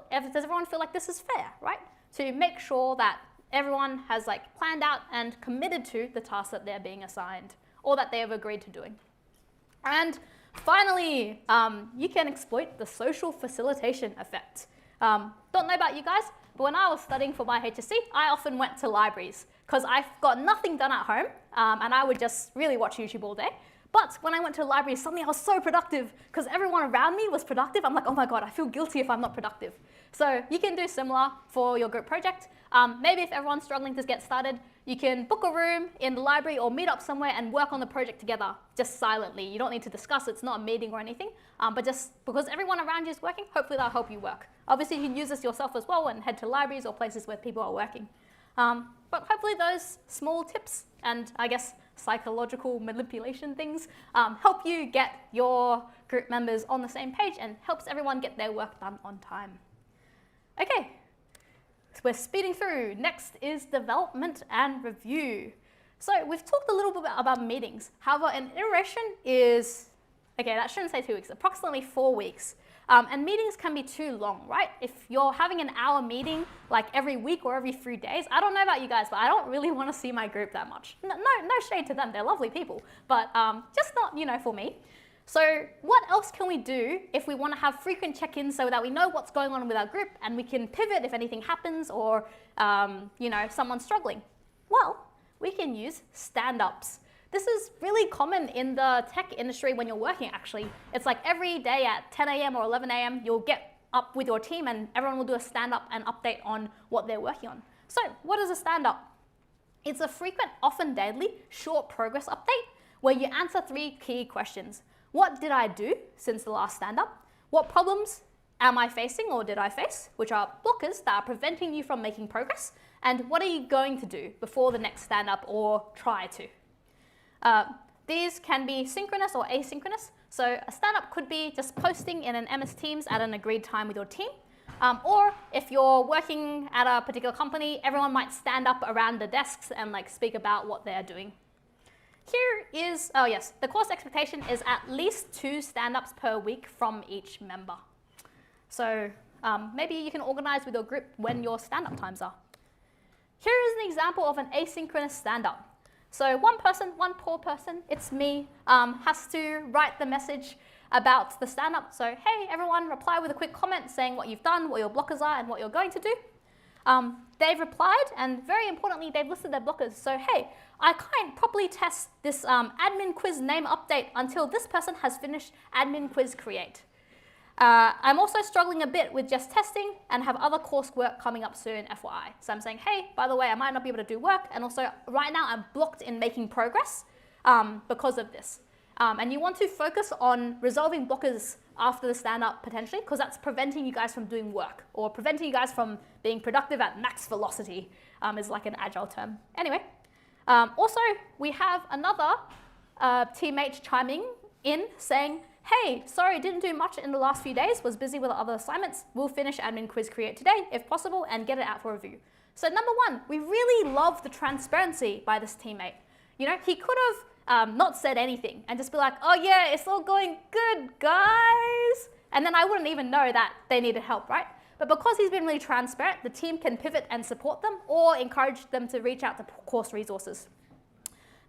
like this is fair, right? To make sure that everyone has planned out and committed to the tasks that they're being assigned or that they have agreed to doing. And finally, you can exploit the social facilitation effect. Don't know about you guys, but when I was studying for my HSC, I often went to libraries because I've got nothing done at home and I would just really watch YouTube all day. But when I went to the library, suddenly I was so productive because everyone around me was productive. I'm like, oh my God, I feel guilty if I'm not productive. So you can do similar for your group project. Maybe if everyone's struggling to get started, you can book a room in the library or meet up somewhere and work on the project together, just silently. You don't need to discuss, it's not a meeting or anything, but just because everyone around you is working, hopefully that'll help you work. Obviously you can use this yourself as well and head to libraries or places where people are working. But hopefully those small tips and I guess psychological manipulation things help you get your group members on the same page and helps everyone get their work done on time. Okay, so we're speeding through. Next is development and review. So we've talked a little bit about meetings. However, an iteration is, okay, that shouldn't say 2 weeks, approximately 4 weeks. And meetings can be too long, right? If you're having an hour meeting every week or every 3 days, I don't know about you guys, but I don't really want to see my group that much. No shade to them, they're lovely people, but just not, for me. So what else can we do if we want to have frequent check-ins so that we know what's going on with our group and we can pivot if anything happens or, someone's struggling? Well, we can use stand-ups. This is really common in the tech industry when you're working, actually. It's like every day at 10 a.m. or 11 a.m., you'll get up with your team and everyone will do a stand-up and update on what they're working on. So what is a stand-up? It's a frequent, often daily, short progress update where you answer 3 key questions. What did I do since the last stand-up? What problems am I facing or did I face, which are blockers that are preventing you from making progress? And what are you going to do before the next stand-up or try to? These can be synchronous or asynchronous. So a stand-up could be just posting in an MS Teams at an agreed time with your team. Or if you're working at a particular company, everyone might stand up around the desks and like speak about what they're doing. Here is, oh yes, the course expectation is at least 2 stand-ups per week from each member. So maybe you can organize with your group when your stand-up times are. Here is an example of an asynchronous stand-up. So one person, one poor person, it's me, has to write the message about the stand-up. So hey everyone, reply with a quick comment saying what you've done, what your blockers are, and what you're going to do. They've replied, and very importantly, they've listed their blockers. So hey, I can't properly test this admin quiz name update until this person has finished admin quiz create. I'm also struggling a bit with just testing and have other coursework coming up soon, FYI. So I'm saying, hey, by the way, I might not be able to do work, and also right now I'm blocked in making progress because of this. And you want to focus on resolving blockers after the stand-up potentially, because that's preventing you guys from doing work or preventing you guys from being productive at max velocity is like an agile term. Anyway, also we have another teammate chiming in saying, hey, sorry, didn't do much in the last few days, was busy with other assignments. We'll finish admin quiz create today if possible and get it out for review. So number 1, we really love the transparency by this teammate. You know, he could have not said anything and just be like, oh yeah, it's all going good, guys. And then I wouldn't even know that they needed help, right? But because he's been really transparent, the team can pivot and support them or encourage them to reach out to course resources.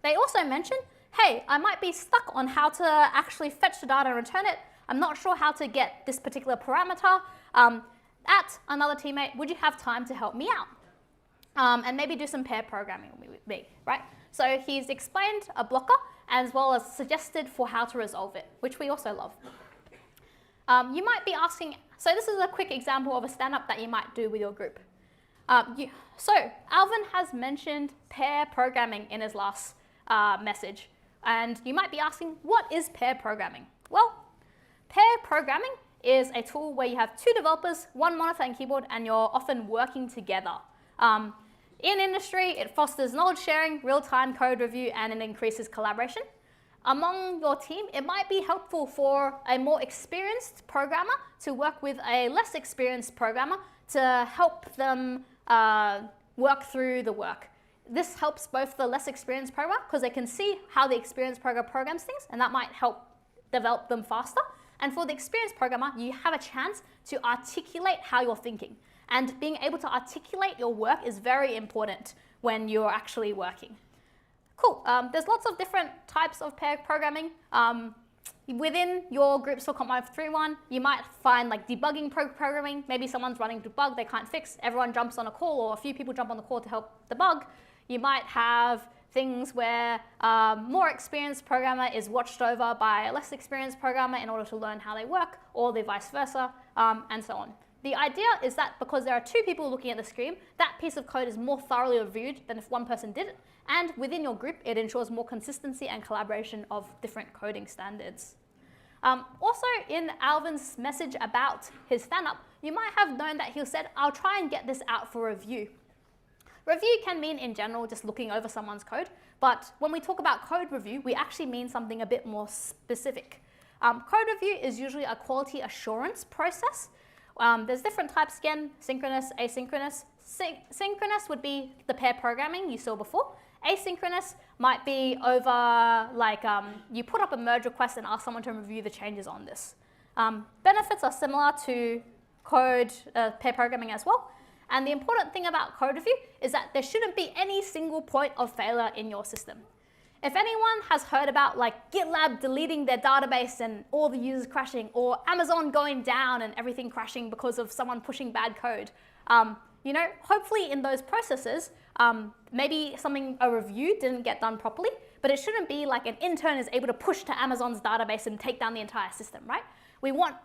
They also mentioned, hey, I might be stuck on how to actually fetch the data and return it. I'm not sure how to get this particular parameter. At another teammate, would you have time to help me out? And maybe do some pair programming with me, right? So he's explained a blocker as well as suggested for how to resolve it, which we also love. You might be asking, so this is a quick example of a stand-up that you might do with your group. So Alvin has mentioned pair programming in his last message. And you might be asking, what is pair programming? Well, pair programming is a tool where you have 2 developers, 1 monitor and keyboard, and you're often working together. In industry, it fosters knowledge sharing, real-time code review, and it increases collaboration. Among your team, it might be helpful for a more experienced programmer to work with a less experienced programmer to help them work through the work. This helps both the less experienced programmer because they can see how the experienced programmer programs things, and that might help develop them faster. And for the experienced programmer, you have a chance to articulate how you're thinking. And being able to articulate your work is very important when you're actually working. Cool. There's lots of different types of pair programming. Within your groups for COMP1531, you might find like debugging programming. Maybe someone's running debug they can't fix. Everyone jumps on a call, or a few people jump on the call to help debug. You might have things where more experienced programmer is watched over by a less experienced programmer in order to learn how they work, or the vice versa, and so on. The idea is that because there are 2 people looking at the screen, that piece of code is more thoroughly reviewed than if 1 person did it. And within your group, it ensures more consistency and collaboration of different coding standards. Also, in Alvin's message about his stand-up, you might have known that he said, I'll try and get this out for review. Review can mean, in general, just looking over someone's code. But when we talk about code review, we actually mean something a bit more specific. Code review is usually a quality assurance process. There's different types again, synchronous, asynchronous. Synchronous would be the pair programming you saw before. Asynchronous might be over, like, you put up a merge request and ask someone to review the changes on this. Benefits are similar to code pair programming as well. And the important thing about code review is that there shouldn't be any single point of failure in your system. If anyone has heard about like GitLab deleting their database and all the users crashing, or Amazon going down and everything crashing because of someone pushing bad code, Hopefully in those processes, maybe a review didn't get done properly, but it shouldn't be like an intern is able to push to Amazon's database and take down the entire system, right? We want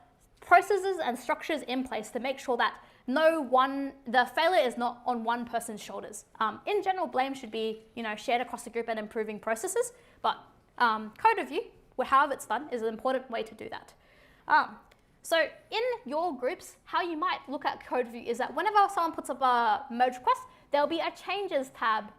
processes and structures in place to make sure that the failure is not on one person's shoulders. In general, blame should be, shared across the group and improving processes, but code review, however it's done, is an important way to do that. So in your groups, how you might look at code review is that whenever someone puts up a merge request, there'll be a changes tab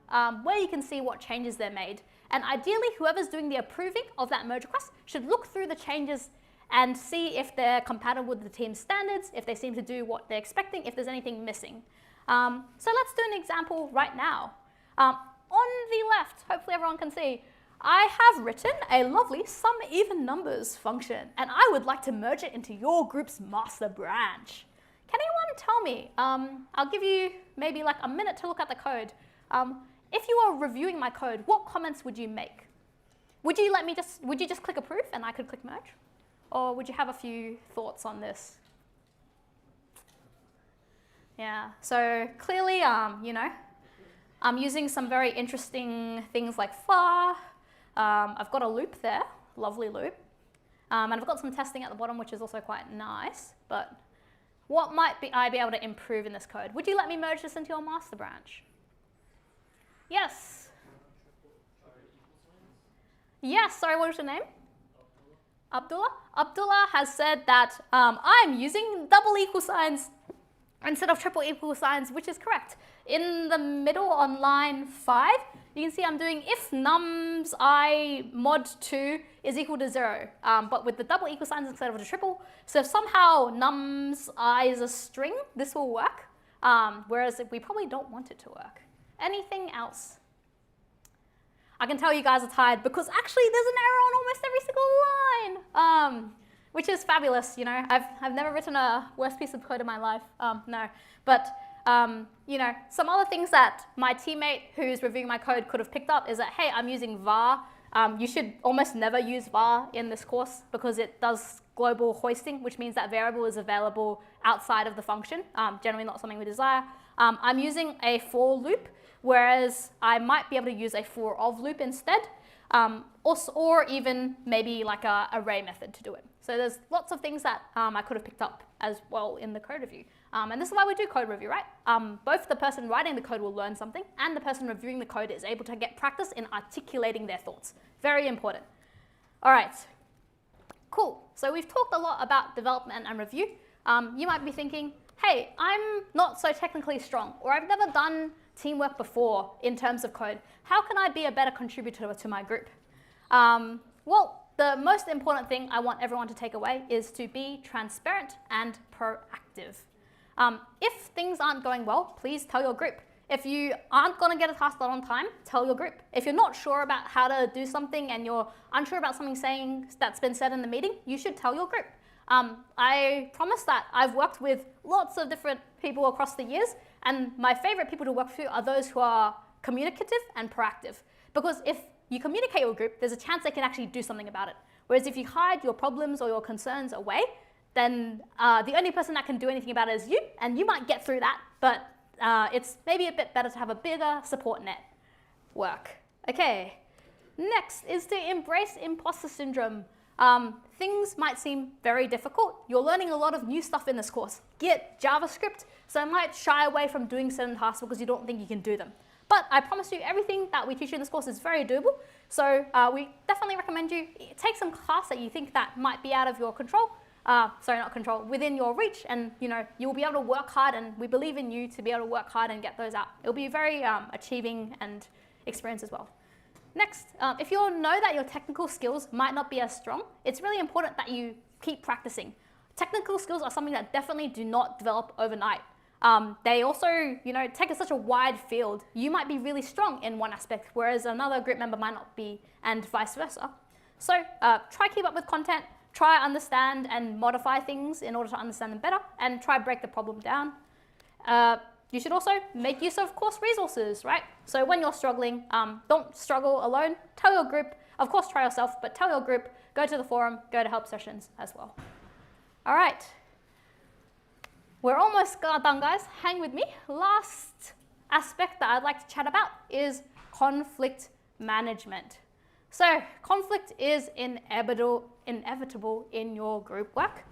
where you can see what changes they're made. And ideally, whoever's doing the approving of that merge request should look through the changes and see if they're compatible with the team's standards, if they seem to do what they're expecting, if there's anything missing. So let's do an example right now. On the left, hopefully everyone can see, I have written a lovely sum even numbers function, and I would like to merge it into your group's master branch. Can anyone tell me, I'll give you maybe like a minute to look at the code. If you are reviewing my code, what comments would you make? Would you just click approve and I could click merge? Or would you have a few thoughts on this? Yeah, so clearly, I'm using some very interesting things like far. I've got a loop there, lovely loop. And I've got some testing at the bottom, which is also quite nice. But what might I be able to improve in this code? Would you let me merge this into your master branch? Yes. Yes, sorry, what was your name? Abdullah? Abdullah has said that I'm using double equal signs instead of triple equal signs, which is correct. In the middle on line 5, you can see I'm doing if nums I mod 2 is equal to 0, but with the double equal signs instead of the triple. So if somehow nums I is a string, this will work, whereas we probably don't want it to work. Anything else? I can tell you guys are tired because actually there's an error on almost every single line, which is fabulous. I've never written a worse piece of code in my life. No, but some other things that my teammate who's reviewing my code could have picked up is that, hey, I'm using var. You should almost never use var in this course because it does global hoisting, which means that variable is available outside of the function, generally not something we desire. I'm using a for loop, whereas I might be able to use a for of loop instead, or even maybe like a array method to do it. So there's lots of things that I could have picked up as well in the code review. And this is why we do code review, right? Both the person writing the code will learn something and the person reviewing the code is able to get practice in articulating their thoughts. Very important. All right, cool. So we've talked a lot about development and review. You might be thinking, hey, I'm not so technically strong, or I've never done teamwork before in terms of code. How can I be a better contributor to my group? Well, the most important thing I want everyone to take away is to be transparent and proactive. If things aren't going well, please tell your group. If you aren't going to get a task done on time, tell your group. If you're not sure about how to do something and you're unsure about something that's been said in the meeting, you should tell your group. I promise that I've worked with lots of different people across the years, and my favorite people to work with are those who are communicative and proactive. Because if you communicate your group, there's a chance they can actually do something about it. Whereas if you hide your problems or your concerns away, then the only person that can do anything about it is you, and you might get through that, but it's maybe a bit better to have a bigger support network. Okay, next is to embrace imposter syndrome. Things might seem very difficult. You're learning a lot of new stuff in this course. Git, JavaScript, so you might shy away from doing certain tasks because you don't think you can do them. But I promise you, everything that we teach you in this course is very doable. So we definitely recommend you take some class that you think that might be out of your control. Within your reach, and you'll be able to work hard, and we believe in you to be able to work hard and get those out. It'll be very achieving and experience as well. Next, if you know that your technical skills might not be as strong, it's really important that you keep practicing. Technical skills are something that definitely do not develop overnight. They also, take such a wide field. You might be really strong in one aspect, whereas another group member might not be, and vice versa. So try keep up with content, try understand and modify things in order to understand them better, and try break the problem down. You should also make use of course resources, right? So when you're struggling, don't struggle alone. Tell your group, of course try yourself, but tell your group, go to the forum, go to help sessions as well. All right. we're almost done, guys. Hang with me. Last aspect that I'd like to chat about is conflict management. So conflict is inevitable in your group work.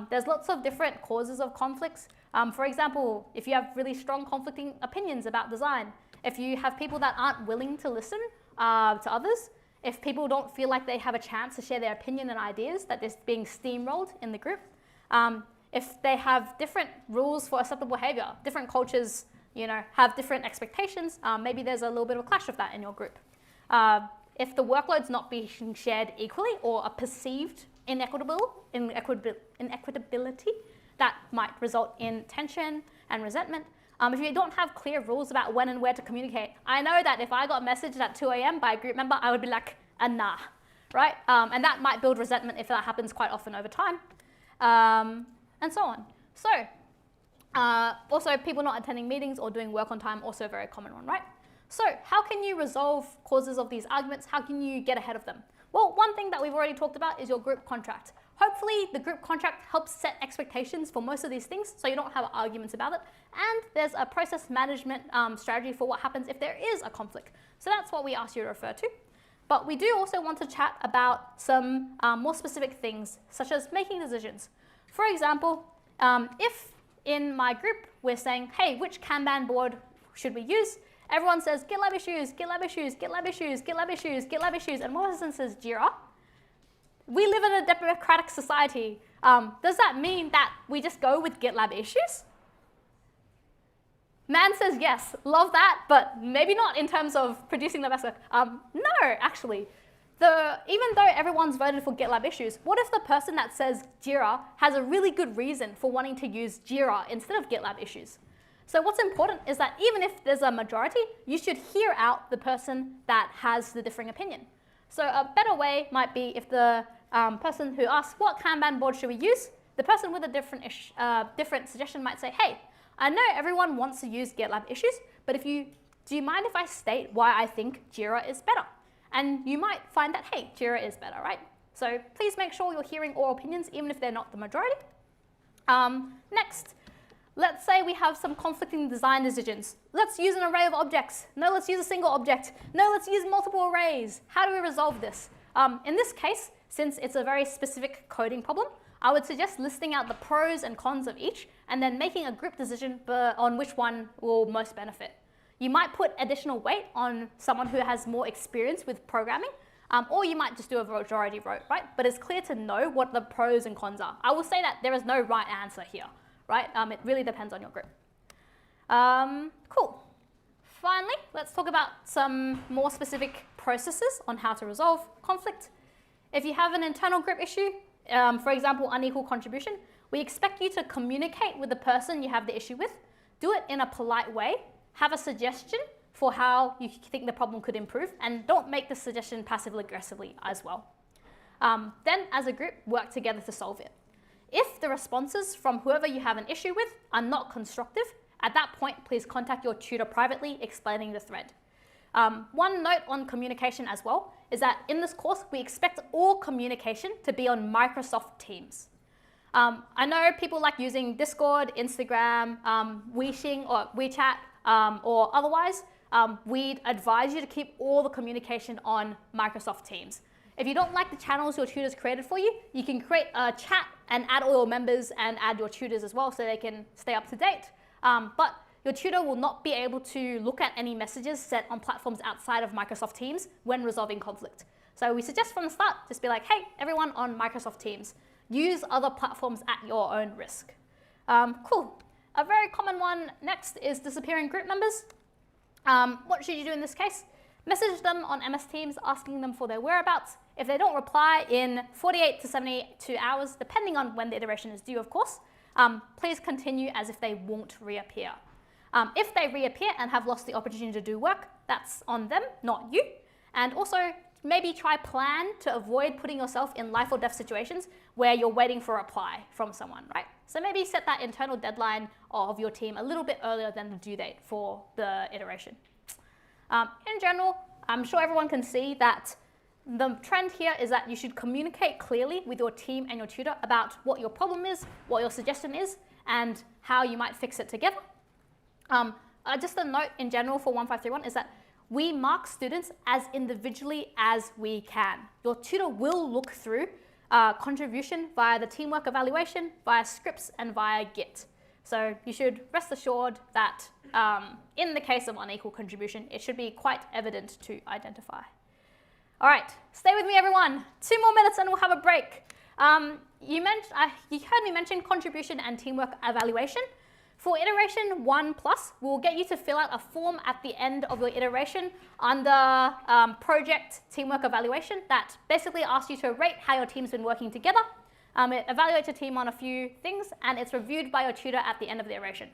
There's lots of different causes of conflicts. For example, if you have really strong conflicting opinions about design, if you have people that aren't willing to listen to others, if people don't feel like they have a chance to share their opinion and ideas, that they're being steamrolled in the group, if they have different rules for acceptable behavior, different cultures, have different expectations, maybe there's a little bit of a clash of that in your group. If the workload's not being shared equally or a perceived inequitability, that might result in tension and resentment. If you don't have clear rules about when and where to communicate, I know that if I got messaged at 2 a.m. by a group member, I would be like, nah, right? And that might build resentment if that happens quite often over time, and so on. So, also people not attending meetings or doing work on time, also a very common one, right? So how can you resolve causes of these arguments? How can you get ahead of them? Well, one thing that we've already talked about is your group contract. Hopefully the group contract helps set expectations for most of these things so you don't have arguments about it. And there's a process management strategy for what happens if there is a conflict. So that's what we asked you to refer to. But we do also want to chat about some more specific things, such as making decisions. For example, if in my group we're saying, hey, which Kanban board should we use? Everyone says GitLab issues, GitLab issues, GitLab issues, GitLab issues, GitLab issues, and one person says Jira. We live in a democratic society. Does that mean that we just go with GitLab issues? Man says yes, love that, but maybe not in terms of producing the best work. No, actually. Even though everyone's voted for GitLab issues, what if the person that says Jira has a really good reason for wanting to use Jira instead of GitLab issues? So what's important is that even if there's a majority, you should hear out the person that has the differing opinion. So a better way might be if the person who asks, what Kanban board should we use? The person with a different suggestion might say, hey, I know everyone wants to use GitLab issues, but do you mind if I state why I think Jira is better? And you might find that, hey, Jira is better, right? So please make sure you're hearing all opinions, even if they're not the majority. Next, let's say we have some conflicting design decisions. Let's use an array of objects. No, let's use a single object. No, let's use multiple arrays. How do we resolve this? In this case, since it's a very specific coding problem, I would suggest listing out the pros and cons of each and then making a group decision on which one will most benefit. You might put additional weight on someone who has more experience with programming, or you might just do a majority vote, right? But it's clear to know what the pros and cons are. I will say that there is no right answer here, right? It really depends on your group. Cool. Finally, let's talk about some more specific processes on how to resolve conflict. If you have an internal group issue, for example, unequal contribution, we expect you to communicate with the person you have the issue with, do it in a polite way, have a suggestion for how you think the problem could improve, and don't make the suggestion passively aggressively as well. Then, as a group, work together to solve it. If the responses from whoever you have an issue with are not constructive, at that point, please contact your tutor privately explaining the thread. One note on communication as well is that in this course, we expect all communication to be on Microsoft Teams. I know people like using Discord, Instagram, Weixin or WeChat, or otherwise. We'd advise you to keep all the communication on Microsoft Teams. If you don't like the channels your tutors created for you, you can create a chat and add all your members and add your tutors as well so they can stay up to date. But your tutor will not be able to look at any messages set on platforms outside of Microsoft Teams when resolving conflict. So we suggest from the start, just be like, hey, everyone on Microsoft Teams, use other platforms at your own risk. Cool. A very common one next is disappearing group members. What should you do in this case? Message them on MS Teams asking them for their whereabouts. If they don't reply in 48 to 72 hours, depending on when the iteration is due, of course, please continue as if they won't reappear. If they reappear and have lost the opportunity to do work, that's on them, not you. And also, maybe plan to avoid putting yourself in life or death situations where you're waiting for a reply from someone, right? So maybe set that internal deadline of your team a little bit earlier than the due date for the iteration. In general, I'm sure everyone can see that the trend here is that you should communicate clearly with your team and your tutor about what your problem is, what your suggestion is, and how you might fix it together. Just a note in general for 1531 is that we mark students as individually as we can. Your tutor will look through contribution via the teamwork evaluation, via scripts, and via Git. So you should rest assured that in the case of unequal contribution, it should be quite evident to identify. All right, stay with me, everyone. 2 more minutes and we'll have a break. You heard me mention contribution and teamwork evaluation. For iteration 1+, we'll get you to fill out a form at the end of your iteration under project teamwork evaluation that basically asks you to rate how your team's been working together. It evaluates your team on a few things, and it's reviewed by your tutor at the end of the iteration.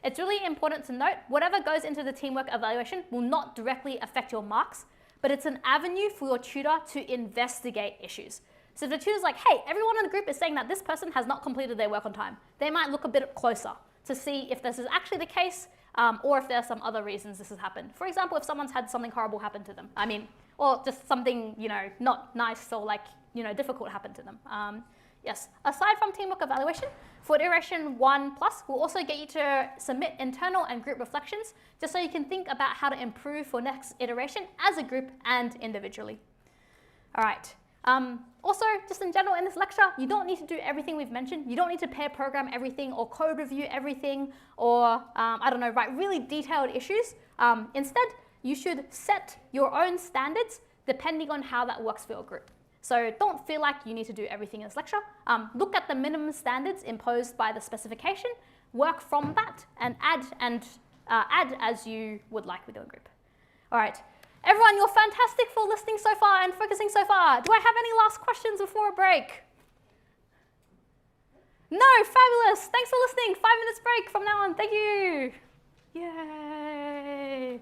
It's really important to note, whatever goes into the teamwork evaluation will not directly affect your marks, but it's an avenue for your tutor to investigate issues. So if the tutor's like, hey, everyone in the group is saying that this person has not completed their work on time, they might look a bit closer to see if this is actually the case or if there are some other reasons this has happened. For example, if someone's had something horrible happen to them, or just something, not nice or difficult happen to them. Yes, aside from teamwork evaluation, for iteration 1+, we'll also get you to submit internal and group reflections just so you can think about how to improve for next iteration as a group and individually. All right. Also, just in general in this lecture, you don't need to do everything we've mentioned. You don't need to pair program everything or code review everything or, write really detailed issues. Instead, you should set your own standards depending on how that works for your group. So don't feel like you need to do everything in this lecture. Look at the minimum standards imposed by the specification, work from that, and add as you would like with your group. All right. Everyone, you're fantastic for listening so far and focusing so far. Do I have any last questions before a break? No, fabulous. Thanks for listening. 5 minutes break from now on. Thank you. Yay.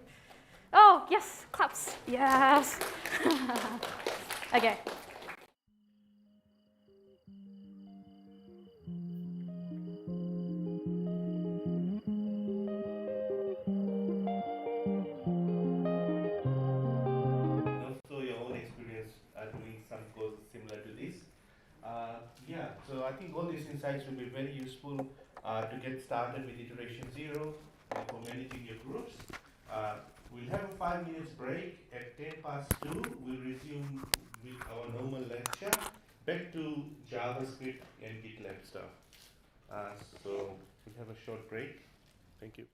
Oh, yes, claps. Yes. Okay. So I think all these insights will be very useful to get started with iteration 0 and for managing your groups. We'll have a 5 minutes break. At 2:10, we'll resume with our normal lecture, back to JavaScript and GitLab stuff. So we'll have a short break. Thank you.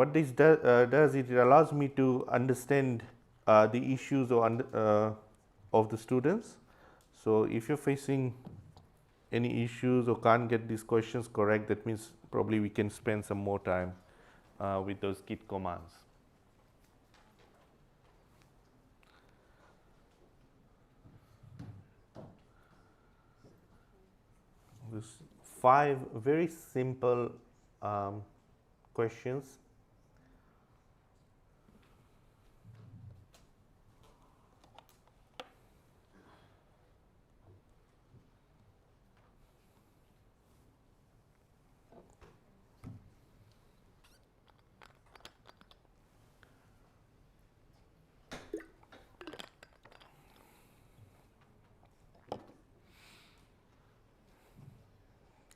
what this does, it allows me to understand the issues of the students. So if you're facing any issues or can't get these questions correct, that means probably we can spend some more time with those Git commands. There's 5 very simple questions.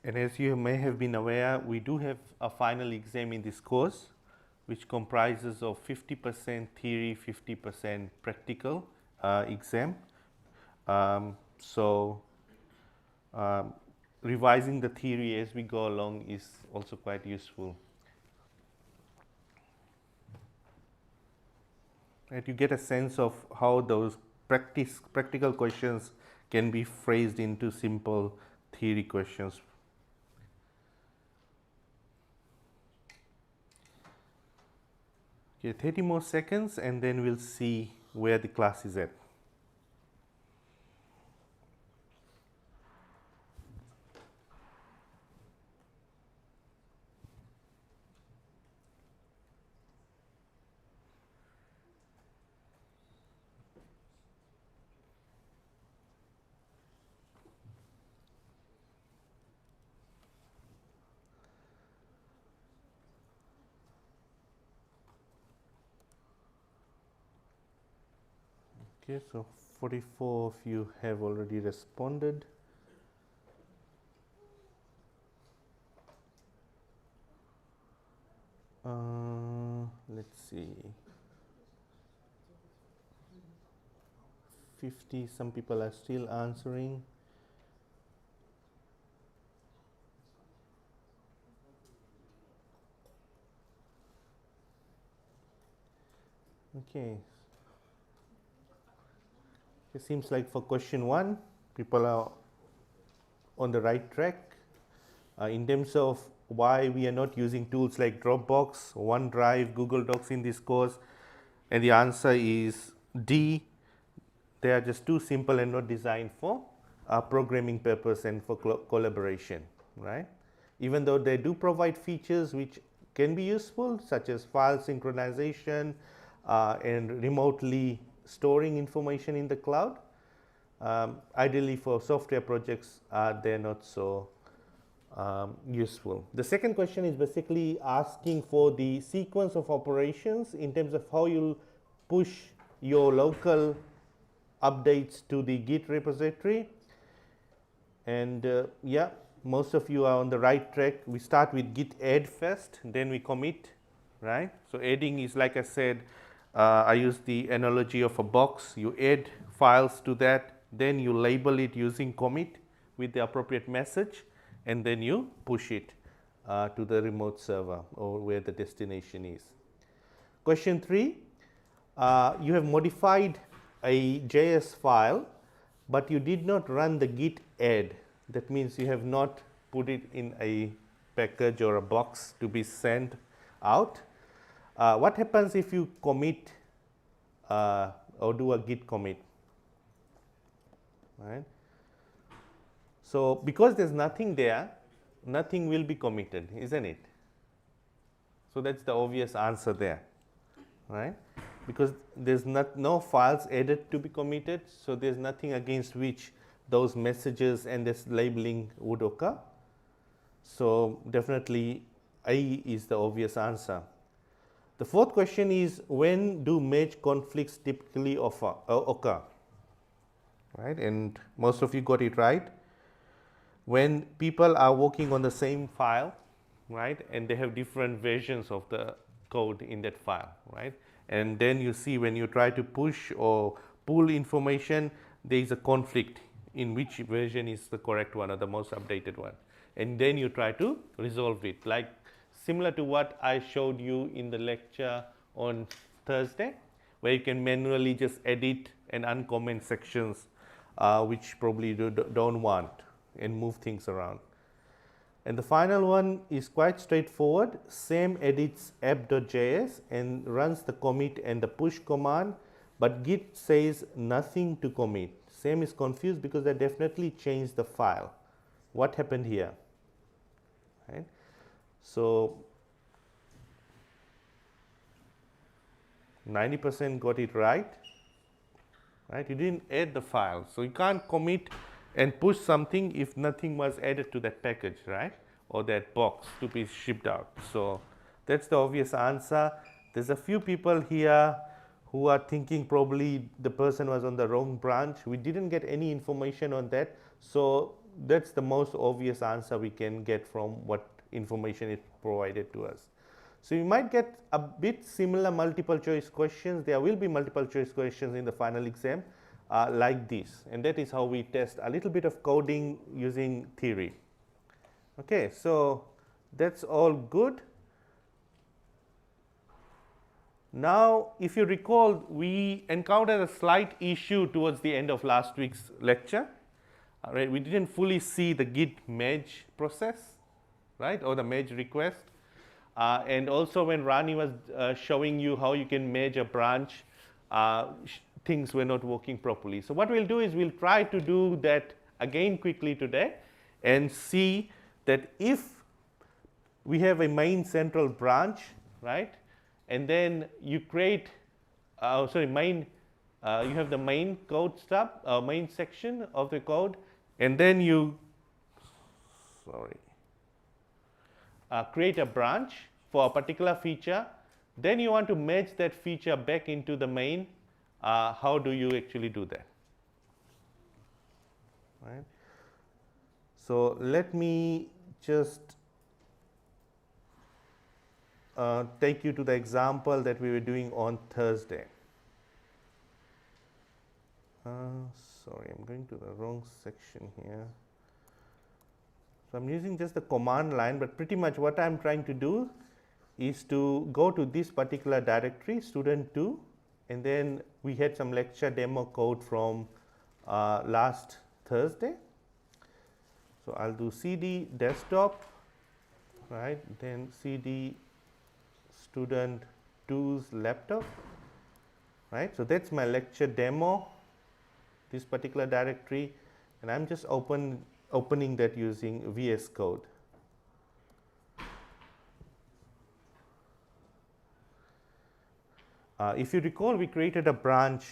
And as you may have been aware, we do have a final exam in this course, which comprises of 50% theory, 50% practical exam. Revising the theory as we go along is also quite useful. And you get a sense of how those practical questions can be phrased into simple theory questions. Okay, 30 more seconds and then we'll see where the class is at. Okay, so 44 of you have already responded. Let's see. 50, some people are still answering. Okay. It seems like for question 1, people are on the right track. In terms of why we are not using tools like Dropbox, OneDrive, Google Docs in this course, and the answer is D. They are just too simple and not designed for programming purpose and for collaboration, right? Even though they do provide features which can be useful, such as file synchronization and remotely storing information in the cloud. Ideally for software projects, they're not so useful. The second question is basically asking for the sequence of operations in terms of how you'll push your local updates to the Git repository. And yeah, most of you are on the right track. We start with git add first, then we commit, right? So adding is, like I said, I use the analogy of a box. You add files to that, then you label it using commit with the appropriate message, and then you push it to the remote server or where the destination is. Question 3, you have modified a JS file, but you did not run the git add. That means you have not put it in a package or a box to be sent out. What happens if you commit or do a git commit? Right? So because there's nothing there, nothing will be committed, isn't it? So that's the obvious answer there, right? Because there's no files added to be committed, so there's nothing against which those messages and this labeling would occur. So definitely A is the obvious answer. The fourth question is, when do merge conflicts typically occur? Right, and most of you got it right. When people are working on the same file, right, and they have different versions of the code in that file, right, and then you see when you try to push or pull information, there is a conflict in which version is the correct one or the most updated one, and then you try to resolve it. Like similar to what I showed you in the lecture on Thursday, where you can manually just edit and uncomment sections which probably you don't want and move things around. And the final one is quite straightforward. Same edits app.js and runs the commit and the push command, but Git says nothing to commit. Same is confused because they definitely changed the file. What happened here? Right? So 90% got it right. Right? You didn't add the file, so you can't commit and push something if nothing was added to that package, right? Or that box to be shipped out. So that's the obvious answer. There's a few people here who are thinking probably the person was on the wrong branch. We didn't get any information on that. So that's the most obvious answer we can get from what information is provided to us. So you might get a bit similar multiple choice questions. There will be multiple choice questions in the final exam like this. And that is how we test a little bit of coding using theory. Okay, so that's all good. Now, if you recall, we encountered a slight issue towards the end of last week's lecture. Right? We didn't fully see the Git merge process, right, or the merge request. And also when Rani was showing you how you can merge a branch, things were not working properly. So what we'll do is we'll try to do that again quickly today and see that if we have a main central branch, right, and then you create, you have the main code stub, main section of the code, and then you, create a branch for a particular feature, then you want to merge that feature back into the main. How do you actually do that? Right. So let me just take you to the example that we were doing on Thursday. Sorry, I'm going to the wrong section here. So I'm using just the command line, but pretty much what I'm trying to do is to go to this particular directory, student2, and then we had some lecture demo code from last Thursday. So I'll do cd desktop, right, then cd student 2's laptop, right. So that's my lecture demo, this particular directory, and I'm just opening that using VS Code. If you recall, we created a branch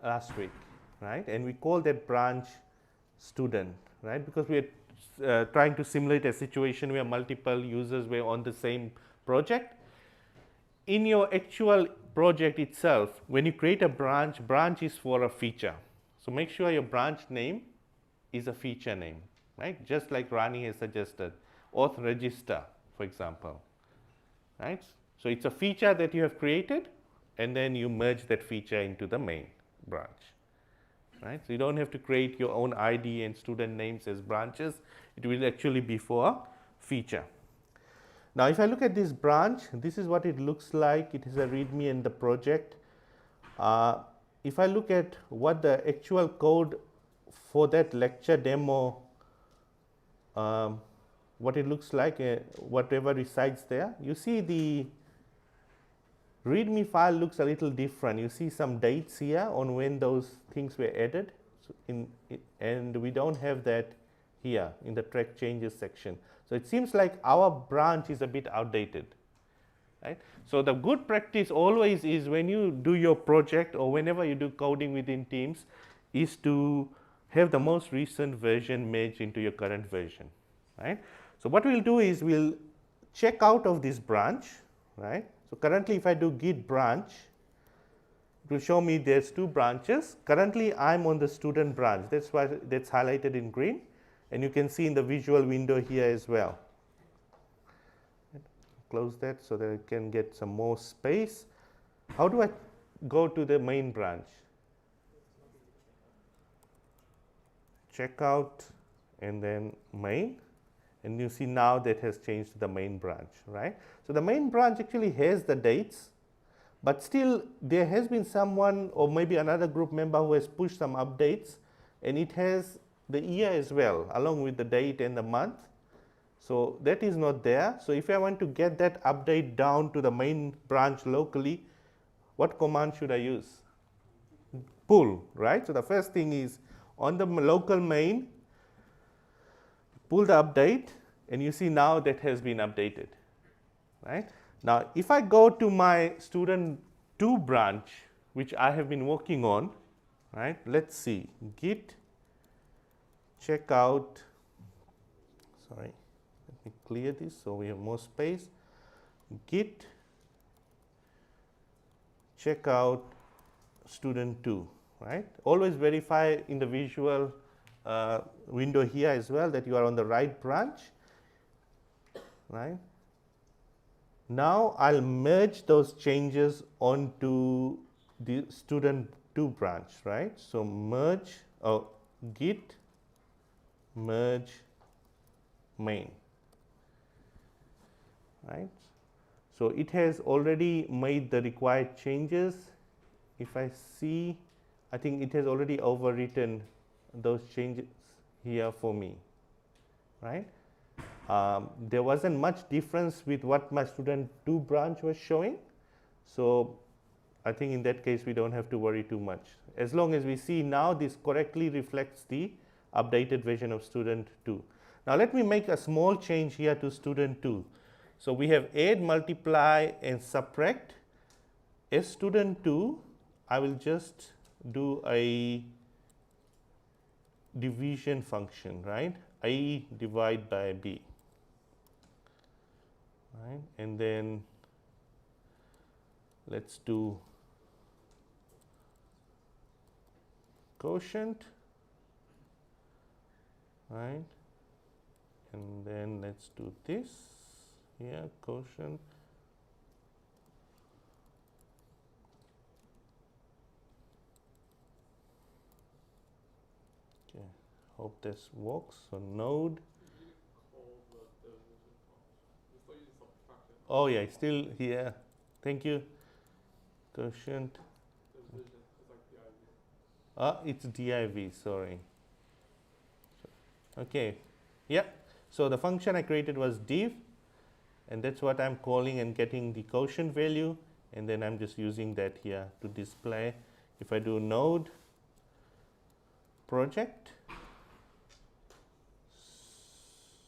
last week, right, and we called that branch student, right, because we are trying to simulate a situation where multiple users were on the same project. In your actual project itself, when you create a branch is for a feature. So make sure your branch name is a feature name, right, just like Rani has suggested, auth register, for example, right. So it's a feature that you have created, and then you merge that feature into the main branch, right. So you don't have to create your own ID and student names as branches. It will actually be for a feature. Now, if I look at this branch, this is what it looks like. It is a README and the project. If I look at what the actual code for that lecture demo, what it looks like, whatever resides there, you see the README file looks a little different. You see some dates here on when those things were added, and we don't have that here in the track changes section. So it seems like our branch is a bit outdated, right? So the good practice always is when you do your project or whenever you do coding within Teams is to have the most recent version merged into your current version, right? So what we'll do is we'll check out of this branch, right? So currently if I do git branch, it will show me there's 2 branches. Currently I'm on the student branch. That's why that's highlighted in green. And you can see in the visual window here as well. Close that so that I can get some more space. How do I go to the main branch? Checkout and then main. And you see now that has changed to the main branch, right? So the main branch actually has the dates, but still there has been someone or maybe another group member who has pushed some updates, and it has the year as well along with the date and the month. So that is not there. So if I want to get that update down to the main branch locally, what command should I use? Pull, right? So the first thing is on the local main, pull the update, and you see now that has been updated, right? Now if I go to my student 2 branch, which I have been working on, right? Let's see, git checkout, sorry, let me clear this so we have more space. Git checkout student 2, right? Always verify in the visual window here as well that you are on the right branch, right? Now I'll merge those changes onto the student 2 branch, right? So merge, git merge main, right? So it has already made the required changes. If I see, I think it has already overwritten those changes here for me, right? There wasn't much difference with what my student 2 branch was showing. So I think in that case we don't have to worry too much. As long as we see now this correctly reflects the updated version of student 2. Now let me make a small change here to student 2. So we have add, multiply and subtract. As student 2, I will just do a division function, right? A divide by B, right? And then let's do quotient, right? And then let's do this here, quotient. Okay, hope this works. So node. Oh yeah, it's still here. Thank you. Quotient. It's div, sorry. Okay, yeah. So the function I created was div, and that's what I'm calling and getting the quotient value, and then I'm just using that here to display. If I do node project,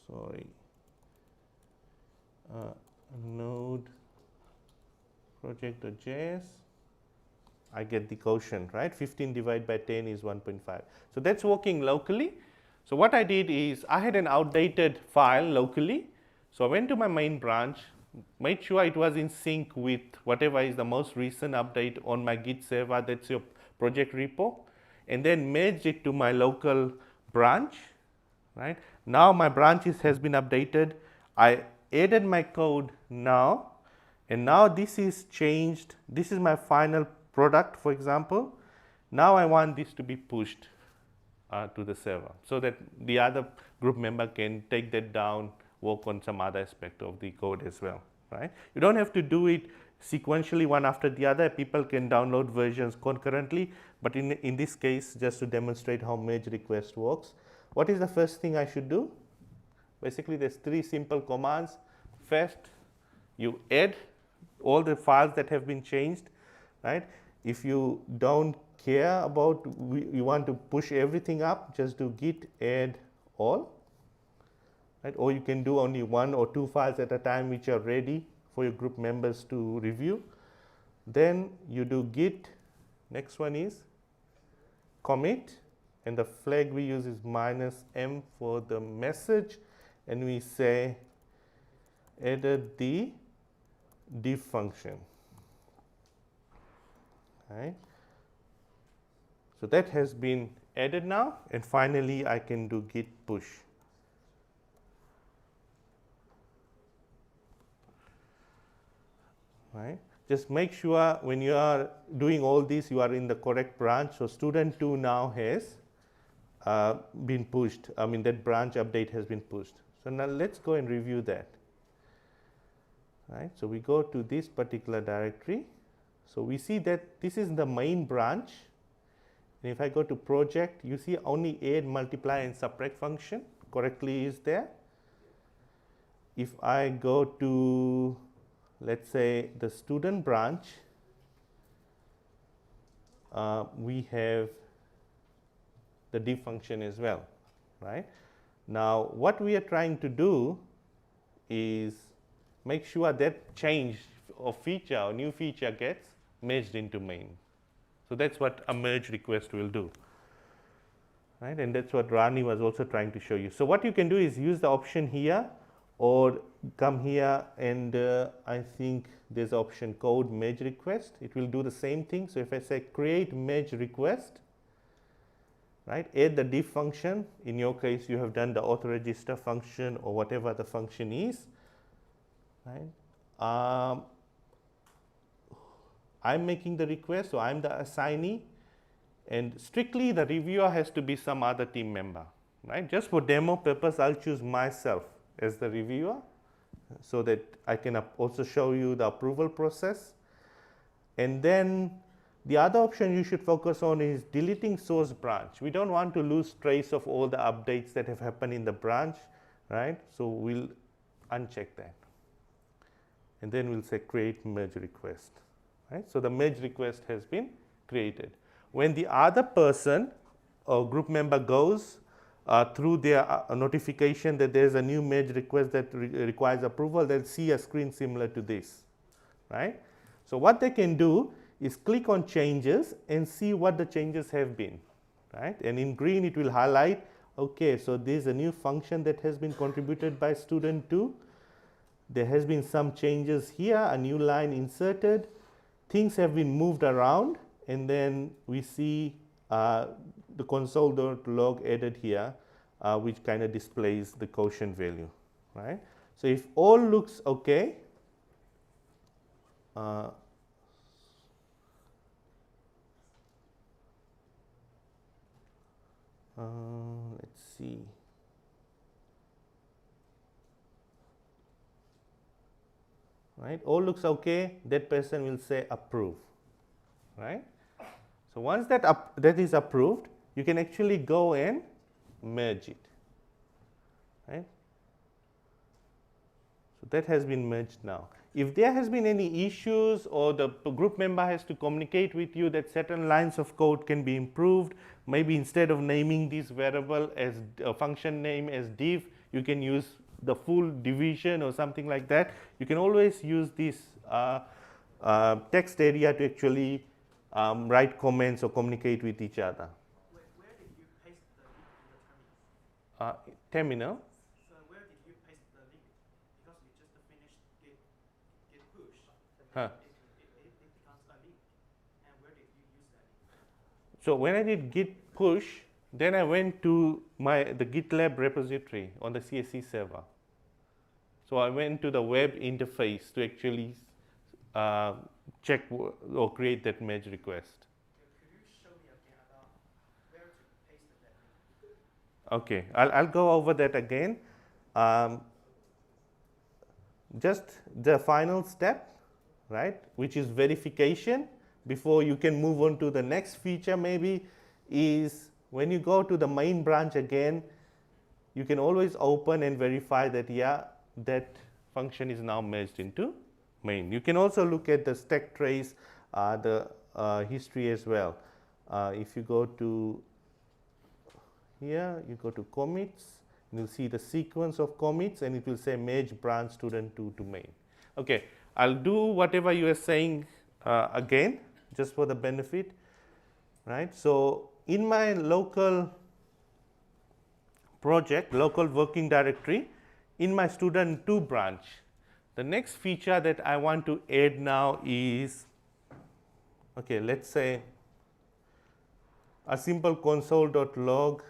sorry, node project.js, I get the quotient, right? 15 divided by 10 is 1.5. So that's working locally. So what I did is I had an outdated file locally. So I went to my main branch, made sure it was in sync with whatever is the most recent update on my Git server, that's your project repo, and then merged it to my local branch, right? Now my branches has been updated. I added my code now, and now this is changed. This is my final product, for example. Now I want this to be pushed to the server so that the other group member can take that down, work on some other aspect of the code as well, right? You don't have to do it sequentially one after the other. People can download versions concurrently, but in this case, just to demonstrate how merge request works, what is the first thing I should do? Basically, there's 3 simple commands. First, you add all the files that have been changed, right? If you don't care about, you want to push everything up, just do git add all, right? Or you can do only 1 or 2 files at a time which are ready for your group members to review. Then you do git, next one is commit, and the flag we use is -m for the message, and we say added the div function, right? So that has been added now, and finally I can do git push. Right? Just make sure when you are doing all this, you are in the correct branch. So student 2 now has been pushed. I mean, that branch update has been pushed. So now let's go and review that. Right, so we go to this particular directory. So we see that this is the main branch. And if I go to project, you see only add, multiply, and subtract function correctly is there. If I go to, let's say, the student branch, we have the div function as well, right? Now, what we are trying to do is make sure that change of feature or new feature gets merged into main. So that's what a merge request will do, right? And that's what Rani was also trying to show you. So what you can do is use the option here, or come here, and I think there's option code merge request. It will do the same thing. So if I say create merge request, right, add the div function. In your case, you have done the auto register function or whatever the function is, right? I'm making the request, so I'm the assignee, and strictly the reviewer has to be some other team member, right? Just for demo purpose, I'll choose myself as the reviewer so that I can also show you the approval process. And then the other option you should focus on is deleting source branch. We don't want to lose trace of all the updates that have happened in the branch, right? So we'll uncheck that. And then we'll say create merge request. Right? So the merge request has been created. When the other person or group member goes through their notification that there is a new merge request that requires approval, they'll see a screen similar to this, right? So what they can do is click on changes and see what the changes have been, right? And in green it will highlight, okay, so there's a new function that has been contributed by student 2. There has been some changes here, a new line inserted. Things have been moved around, and then we see the console.log added here, which kind of displays the quotient value, right? So if all looks okay, let's see. Right, all looks okay, that person will say approve, right? So once that is approved, you can actually go and merge it, right? So that has been merged now. If there has been any issues or the group member has to communicate with you that certain lines of code can be improved, maybe instead of naming this variable as a function name as div, you can use the full division or something like that. You can always use this text area to actually write comments or communicate with each other. Where did you paste the link in the terminal? Terminal. So where did you paste the link? Because we just finished git push. Huh. It becomes a link. And where did you use that link? So when I did git push, then I went to the GitLab repository on the CSC server. So I went to the web interface to actually check or create that merge request. Could you show me again about where to paste that link? Okay, I'll go over that again. Just the final step, right, which is verification before you can move on to the next feature maybe, is when you go to the main branch again, you can always open and verify that, yeah, that function is now merged into main. You can also look at the stack trace, the history as well. If you go to here, you go to commits, and you'll see the sequence of commits, and it will say merge branch student 2 to main. Okay, I'll do whatever you are saying again, just for the benefit, right? So in my local project, local working directory, in my student 2 branch, the next feature that I want to add now is, okay, let's say a simple console.log,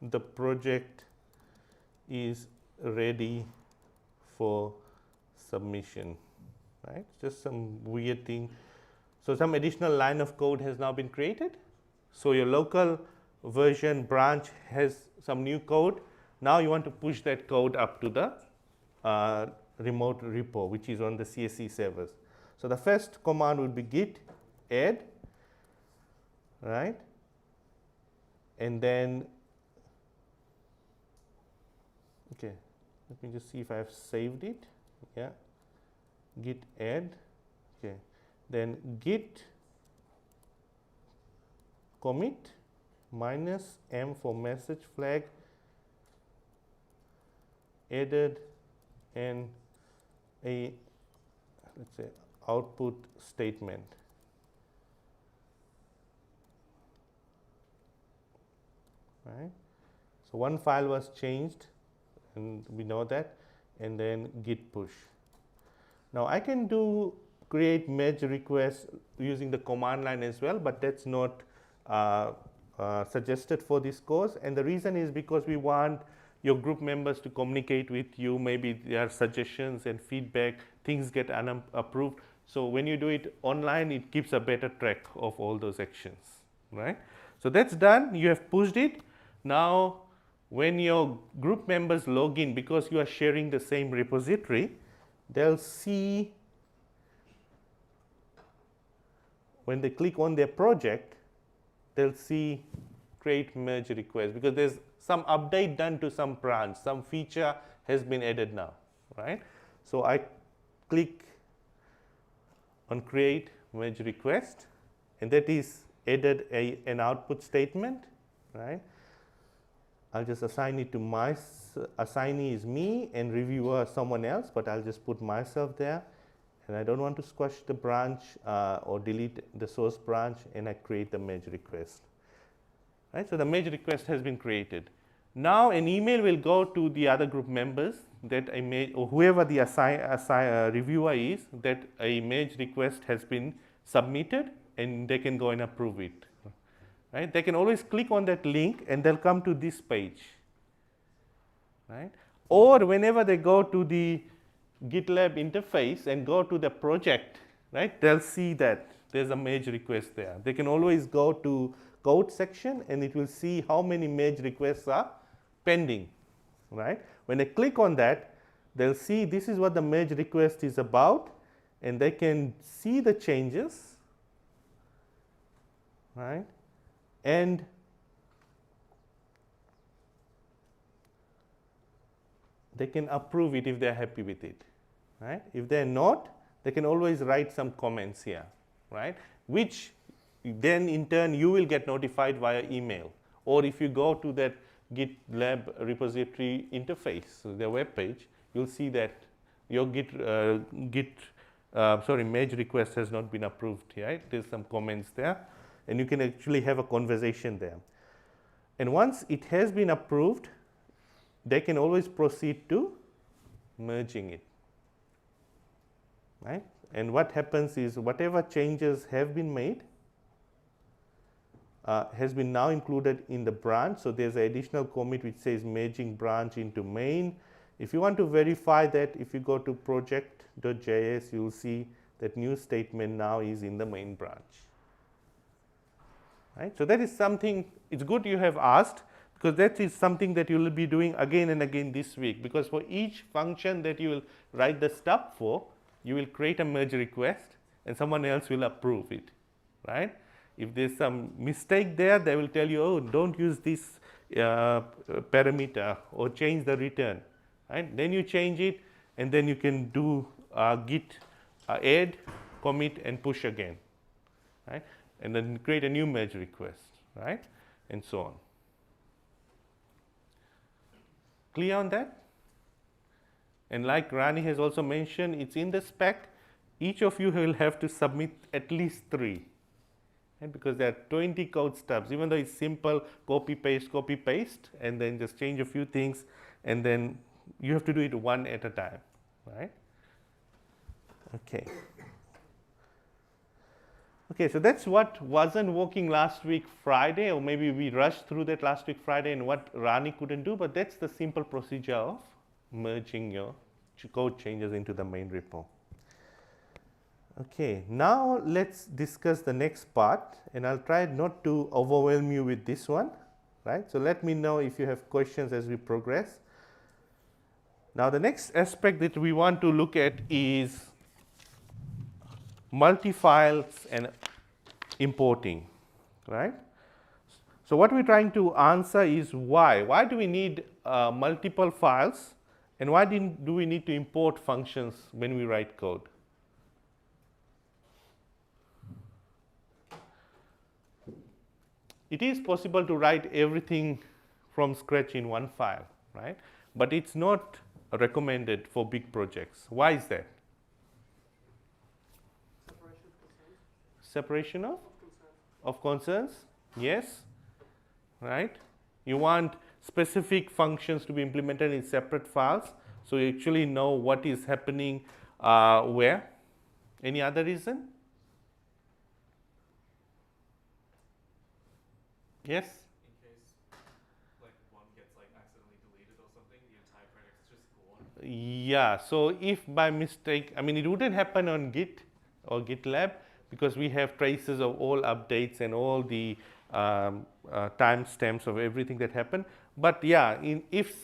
the project is ready for submission, right? Just some weird thing. So some additional line of code has now been created. So your local version branch has some new code. Now you want to push that code up to the remote repo, which is on the CSE servers. So the first command would be git add, right? And then, okay, let me just see if I have saved it. Yeah, git add, okay. Then git commit -m for message flag added and a, let's say, output statement. Right? So one file was changed, and we know that, and then git push. Now I can create merge requests using the command line as well, but that's not suggested for this course, and the reason is because we want your group members to communicate with you. Maybe there are suggestions and feedback, things get unapproved. So when you do it online, it keeps a better track of all those actions, right? So that's done, you have pushed it. Now when your group members log in, because you are sharing the same repository, they'll see, when they click on their project, they'll see create merge request, because there's some update done to some branch, some feature has been added now, right? So I click on create merge request, and that is added an output statement, right? I'll just assign it to my assignee is me and reviewer someone else, but I'll just put myself there, and I don't want to squash the branch or delete the source branch, and I create the merge request. Right? So the merge request has been created. Now an email will go to the other group members that or whoever the reviewer is, that a merge request has been submitted, and they can go and approve it. Right? They can always click on that link and they'll come to this page. Right? Or whenever they go to the GitLab interface and go to the project, right, they'll see that there's a merge request there. They can always go to code section and it will see how many merge requests are pending. Right? When they click on that, they'll see this is what the merge request is about, and they can see the changes, right? And they can approve it if they're happy with it, right? If they're not, they can always write some comments here, right? Which then in turn you will get notified via email, or if you go to that GitLab repository interface, so their web page, you'll see that your merge request has not been approved, right? There's some comments there, and you can actually have a conversation there. And once it has been approved, they can always proceed to merging it, right? And what happens is whatever changes have been made has been now included in the branch. So there's an additional commit which says merging branch into main. If you want to verify that, if you go to project.js, you'll see that new statement now is in the main branch. Right? So that is something, it's good you have asked, because that is something that you will be doing again and again this week, because for each function that you will write the stub for, you will create a merge request and someone else will approve it, right? If there's some mistake there, they will tell you, oh, don't use this parameter or change the return, right? Then you change it, and then you can do git add, commit, and push again, right? And then create a new merge request, right? And so on. Clear on that? And like Rani has also mentioned, it's in the spec. Each of you will have to submit at least 3. Right? Because there are 20 code stubs. Even though it's simple, copy, paste, and then just change a few things, and then you have to do it one at a time, right? Okay. Okay, so that's what wasn't working last week Friday, or maybe we rushed through that last week Friday and what Rani couldn't do, but that's the simple procedure of merging your code changes into the main repo. Okay, now let's discuss the next part, and I'll try not to overwhelm you with this one, right? So let me know if you have questions as we progress. Now the next aspect that we want to look at is multi-files and importing, right? So what we're trying to answer is why. Why do we need multiple files, and why do we need to import functions when we write code? It is possible to write everything from scratch in one file, right? But it's not recommended for big projects. Why is that? Separation of concerns? Yes, right? You want specific functions to be implemented in separate files, so you actually know what is happening where. Any other reason? Yes? In case like one gets like accidentally deleted or something, the entire project's just gone. Yeah, so if by mistake, I mean it wouldn't happen on Git or GitLab because we have traces of all updates and all the timestamps of everything that happened. But yeah, if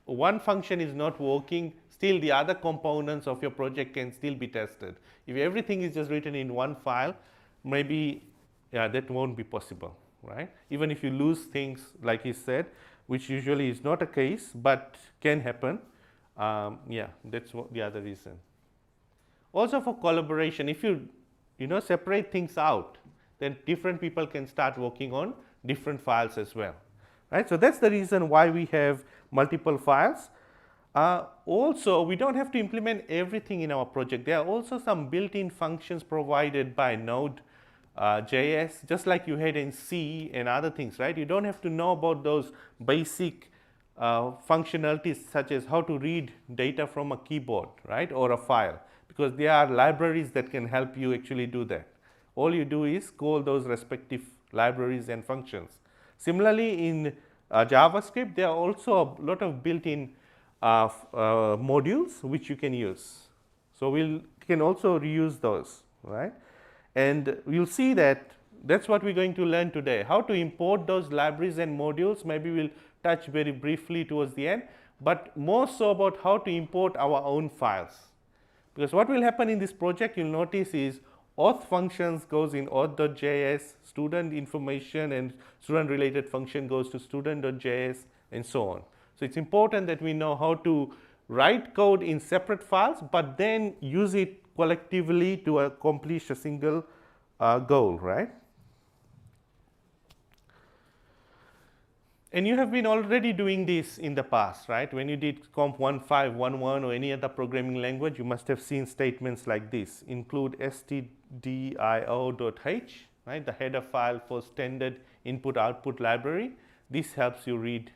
one function is not working, still the other components of your project can still be tested. If everything is just written in one file, maybe that won't be possible, right? Even if you lose things, like he said, which usually is not a case, but can happen. Yeah, that's the other reason. Also for collaboration, if you separate things out, then different people can start working on different files as well, right? So that's the reason why we have multiple files. Also, we don't have to implement everything in our project. There are also some built-in functions provided by Node.js, just like you had in C and other things, right? You don't have to know about those basic functionalities such as how to read data from a keyboard, right, or a file, because there are libraries that can help you actually do that. All you do is call those respective libraries and functions. Similarly, in JavaScript, there are also a lot of built-in modules which you can use. So we can also reuse those, right? And you'll see that that's what we're going to learn today. How to import those libraries and modules, maybe we'll touch very briefly towards the end, but more so about how to import our own files. Because what will happen in this project, you'll notice, is auth functions goes in auth.js, student information and student related function goes to student.js, and so on. So it's important that we know how to write code in separate files, but then use it collectively to accomplish a single goal, right? And you have been already doing this in the past, right? When you did COMP1531 or any other programming language, you must have seen statements like this: include stdio.h, right? The header file for standard input-output library. This helps you read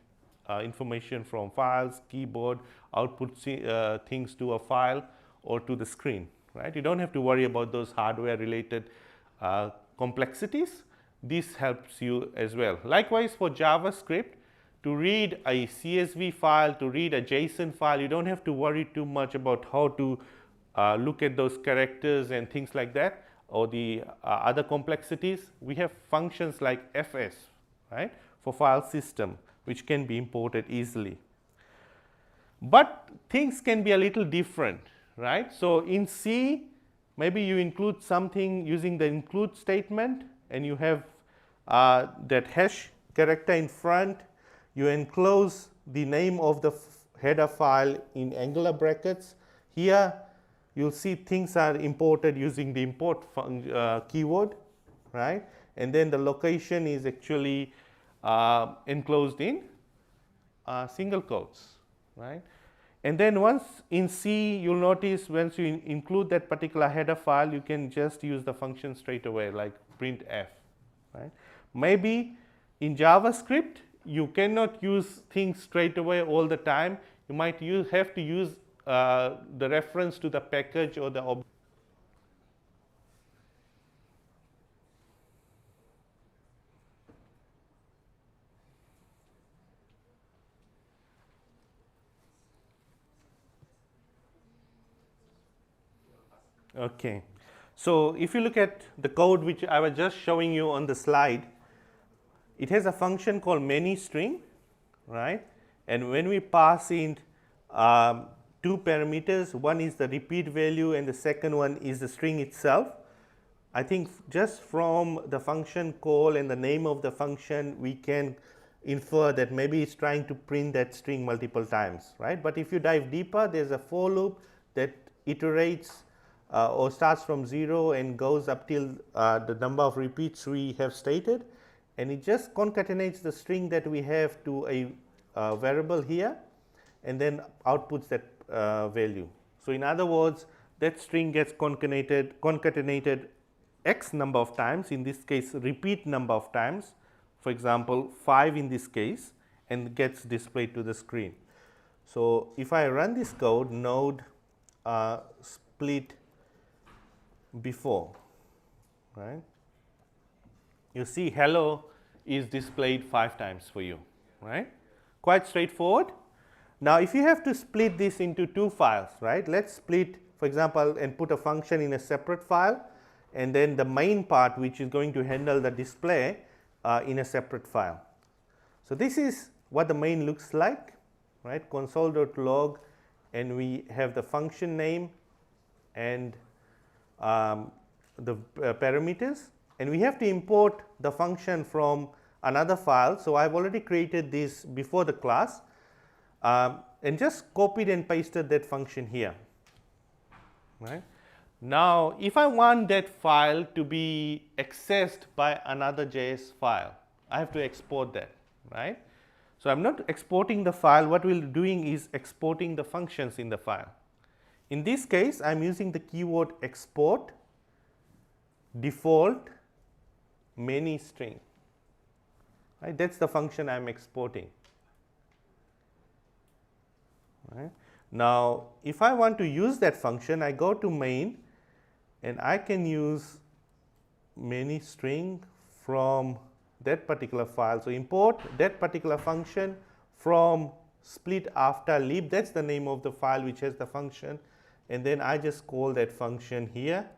information from files, keyboard, output things to a file or to the screen, right? You don't have to worry about those hardware-related complexities. This helps you as well. Likewise for JavaScript, to read a CSV file, to read a JSON file, you don't have to worry too much about how to look at those characters and things like that, or the other complexities. We have functions like fs, right, for file system, which can be imported easily. But things can be a little different, right? So in C, maybe you include something using the include statement, and you have that hash character in front. You enclose the name of the header file in angular brackets. Here you'll see things are imported using the import keyword, right? And then the location is actually enclosed in single quotes, right? And then once in C, you'll notice once you include that particular header file, you can just use the function straight away, like printf, right? Maybe in JavaScript, you cannot use things straight away all the time. You might have to use the reference to the package or the object. Okay. So if you look at the code which I was just showing you on the slide, it has a function called many string, right? And when we pass in two parameters, one is the repeat value and the second one is the string itself. I think just from the function call and the name of the function, we can infer that maybe it's trying to print that string multiple times, right? But if you dive deeper, there's a for loop that iterates or starts from 0 and goes up till the number of repeats we have stated, and it just concatenates the string that we have to a variable here, and then outputs that value. So in other words, that string gets concatenated x number of times, in this case repeat number of times, for example 5 in this case, and gets displayed to the screen. So if I run this code, node split before, right, you see hello is displayed 5 times for you, right? Quite straightforward. Now if you have to split this into two files, right, let's split, for example, and put a function in a separate file, and then the main part which is going to handle the display in a separate file. So this is what the main looks like, right, console.log, and we have the function name and the parameters, and we have to import the function from another file. So I've already created this before the class, and just copied and pasted that function here, right. Now if I want that file to be accessed by another JS file, I have to export that, right. So I'm not exporting the file, what we're doing is exporting the functions in the file. In this case, I'm using the keyword export default many string, right. That's the function I'm exporting, right. Now if I want to use that function, I go to main and I can use many string from that particular file. So import that particular function from split after lib, that's the name of the file which has the function, and then I just call that function here,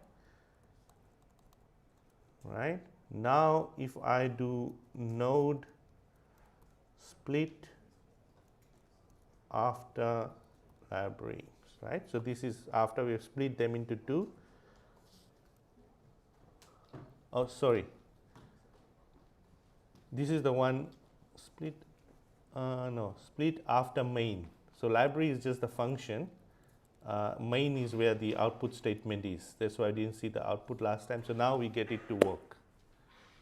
right. Now if I do node split after libraries, right. So this is after we have split them into two. Oh, sorry, this is the one split, no, split after main. So library is just the function, main is where the output statement is. That's why I didn't see the output last time. So now we get it to work,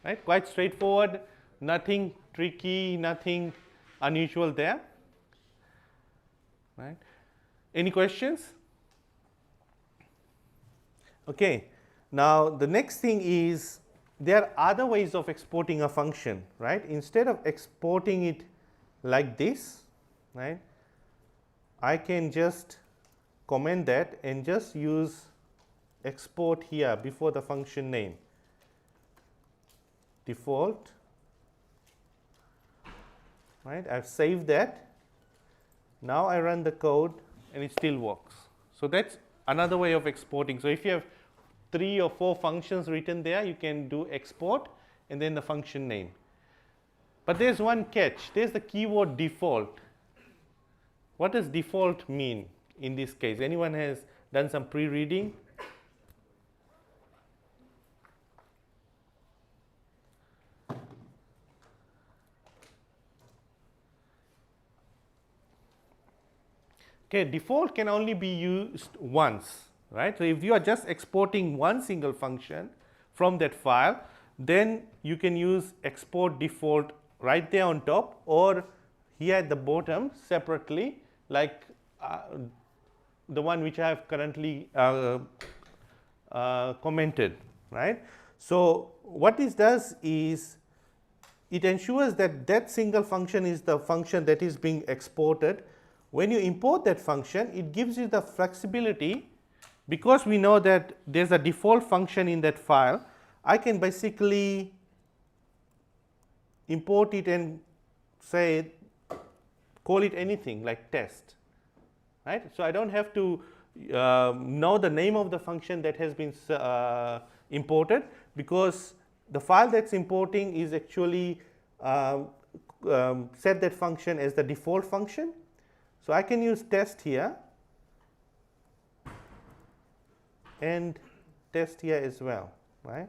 right. Quite straightforward, nothing tricky, nothing unusual there, right. Any questions? Okay. Now the next thing is, there are other ways of exporting a function, right. Instead of exporting it like this, right, I can just comment that and just use export here before the function name, default, right. I've saved that. Now I run the code and it still works. So that's another way of exporting. So if you have 3 or 4 functions written there, you can do export and then the function name. But there's one catch, there's the keyword default. What does default mean in this case? Anyone has done some pre-reading? Okay, default can only be used once, right. So if you are just exporting one single function from that file, then you can use export default right there on top, or here at the bottom separately, like the one which I have currently commented, right. So what this does is it ensures that that single function is the function that is being exported. When you import that function, it gives you the flexibility, because we know that there's a default function in that file. I can basically import it and say, call it anything like test, right. So I don't have to know the name of the function that has been imported, because the file that's importing is actually set that function as the default function. So I can use test here and test here as well, right?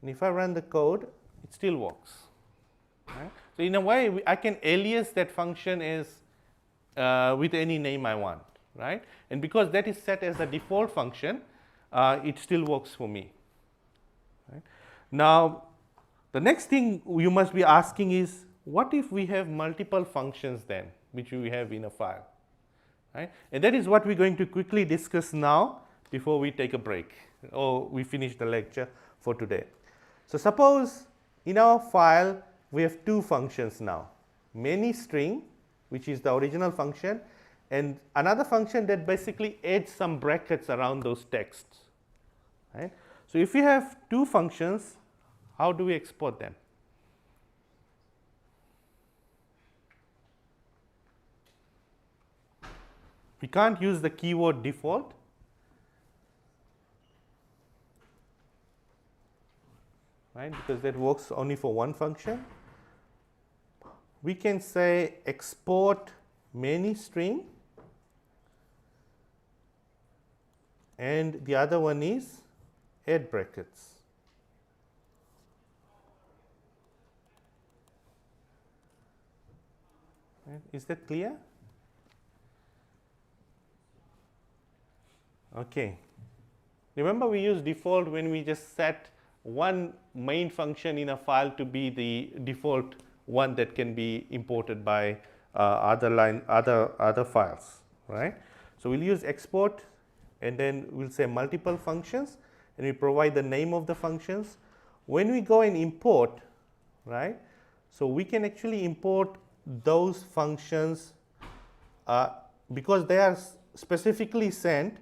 And if I run the code, it still works. Right? So in a way, I can alias that function as with any name I want, right? And because that is set as the default function, it still works for me. Right? Now, the next thing you must be asking is, what if we have multiple functions then, which we have in a file? Right? And that is what we're going to quickly discuss now before we take a break or we finish the lecture for today. So suppose in our file we have two functions now, many string, which is the original function, and another function that basically adds some brackets around those texts. Right? So if we have two functions, how do we export them? We can't use the keyword default. Right? Because that works only for one function. We can say export many string, and the other one is add brackets. Right? Is that clear? Okay. Remember, we use default when we just set one main function in a file to be the default one that can be imported by other files, right? So we'll use export, and then we'll say multiple functions, and we provide the name of the functions. When we go and import, right? So we can actually import those functions because they are specifically sent.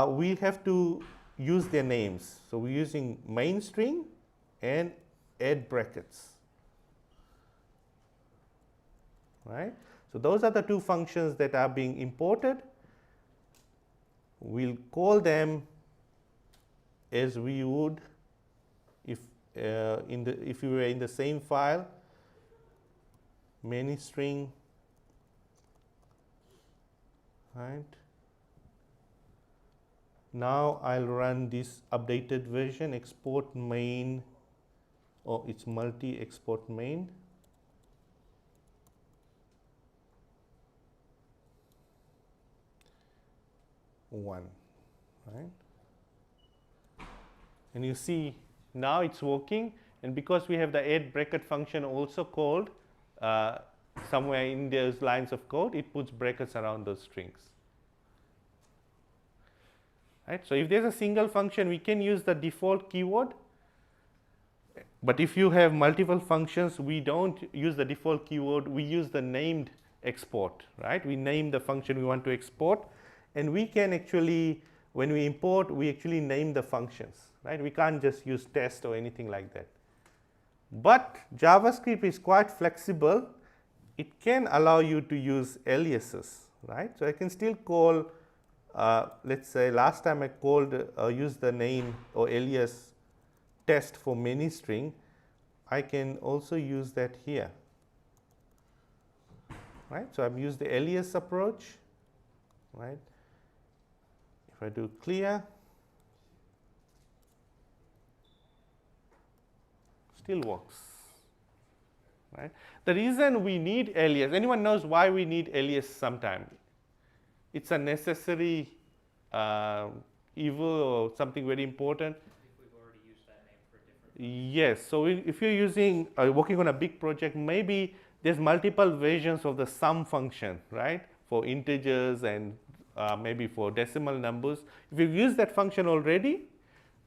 We have to use their names. So we're using main string and add brackets. Right? So those are the two functions that are being imported. We'll call them as we would if if we were in the same file, many string, right? Now I'll run this updated version, export main, or it's multi export main. One, right? And you see now it's working, and because we have the add bracket function also called somewhere in those lines of code, it puts brackets around those strings. Right? So if there's a single function, we can use the default keyword. But if you have multiple functions, we don't use the default keyword, we use the named export, right? We name the function we want to export, and we can actually, when we import, we actually name the functions, right? We can't just use test or anything like that. But JavaScript is quite flexible. It can allow you to use aliases, right? So I can still call, let's say last time I called, used the name or alias test for many string. I can also use that here, right? So I've used the alias approach, right? If I do clear, still works, right? The reason we need alias, anyone knows why we need alias sometime? It's a necessary evil or something very important. If we've already used that name for a different. Yes, so if you're using, working on a big project, maybe there's multiple versions of the sum function, right? For integers and maybe for decimal numbers. If you've used that function already,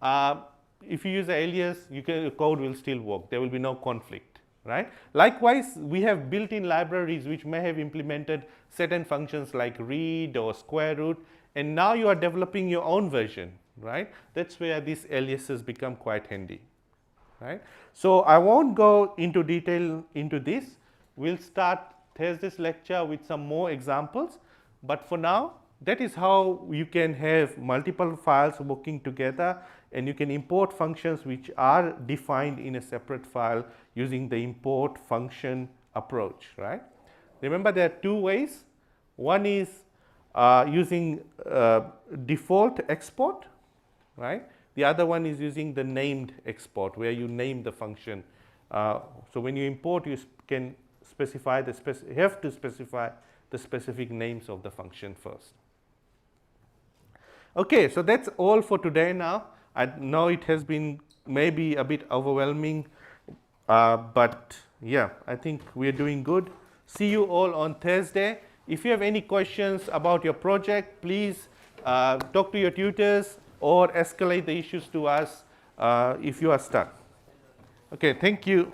if you use the alias, your code will still work. There will be no conflict, right? Likewise, we have built-in libraries which may have implemented certain functions like read or square root, and now you are developing your own version, right? That's where these aliases become quite handy, right? So I won't go into detail into this. We'll start Thursday's lecture with some more examples, but for now, that is how you can have multiple files working together, and you can import functions which are defined in a separate file using the import function approach, right? Remember, there are two ways. One is using default export, right? The other one is using the named export, where you name the function. So when you import, you can specify you have to specify the specific names of the function first. Okay, so that's all for today now. I know it has been maybe a bit overwhelming, but yeah, I think we're doing good. See you all on Thursday. If you have any questions about your project, please talk to your tutors or escalate the issues to us if you are stuck. Okay, thank you.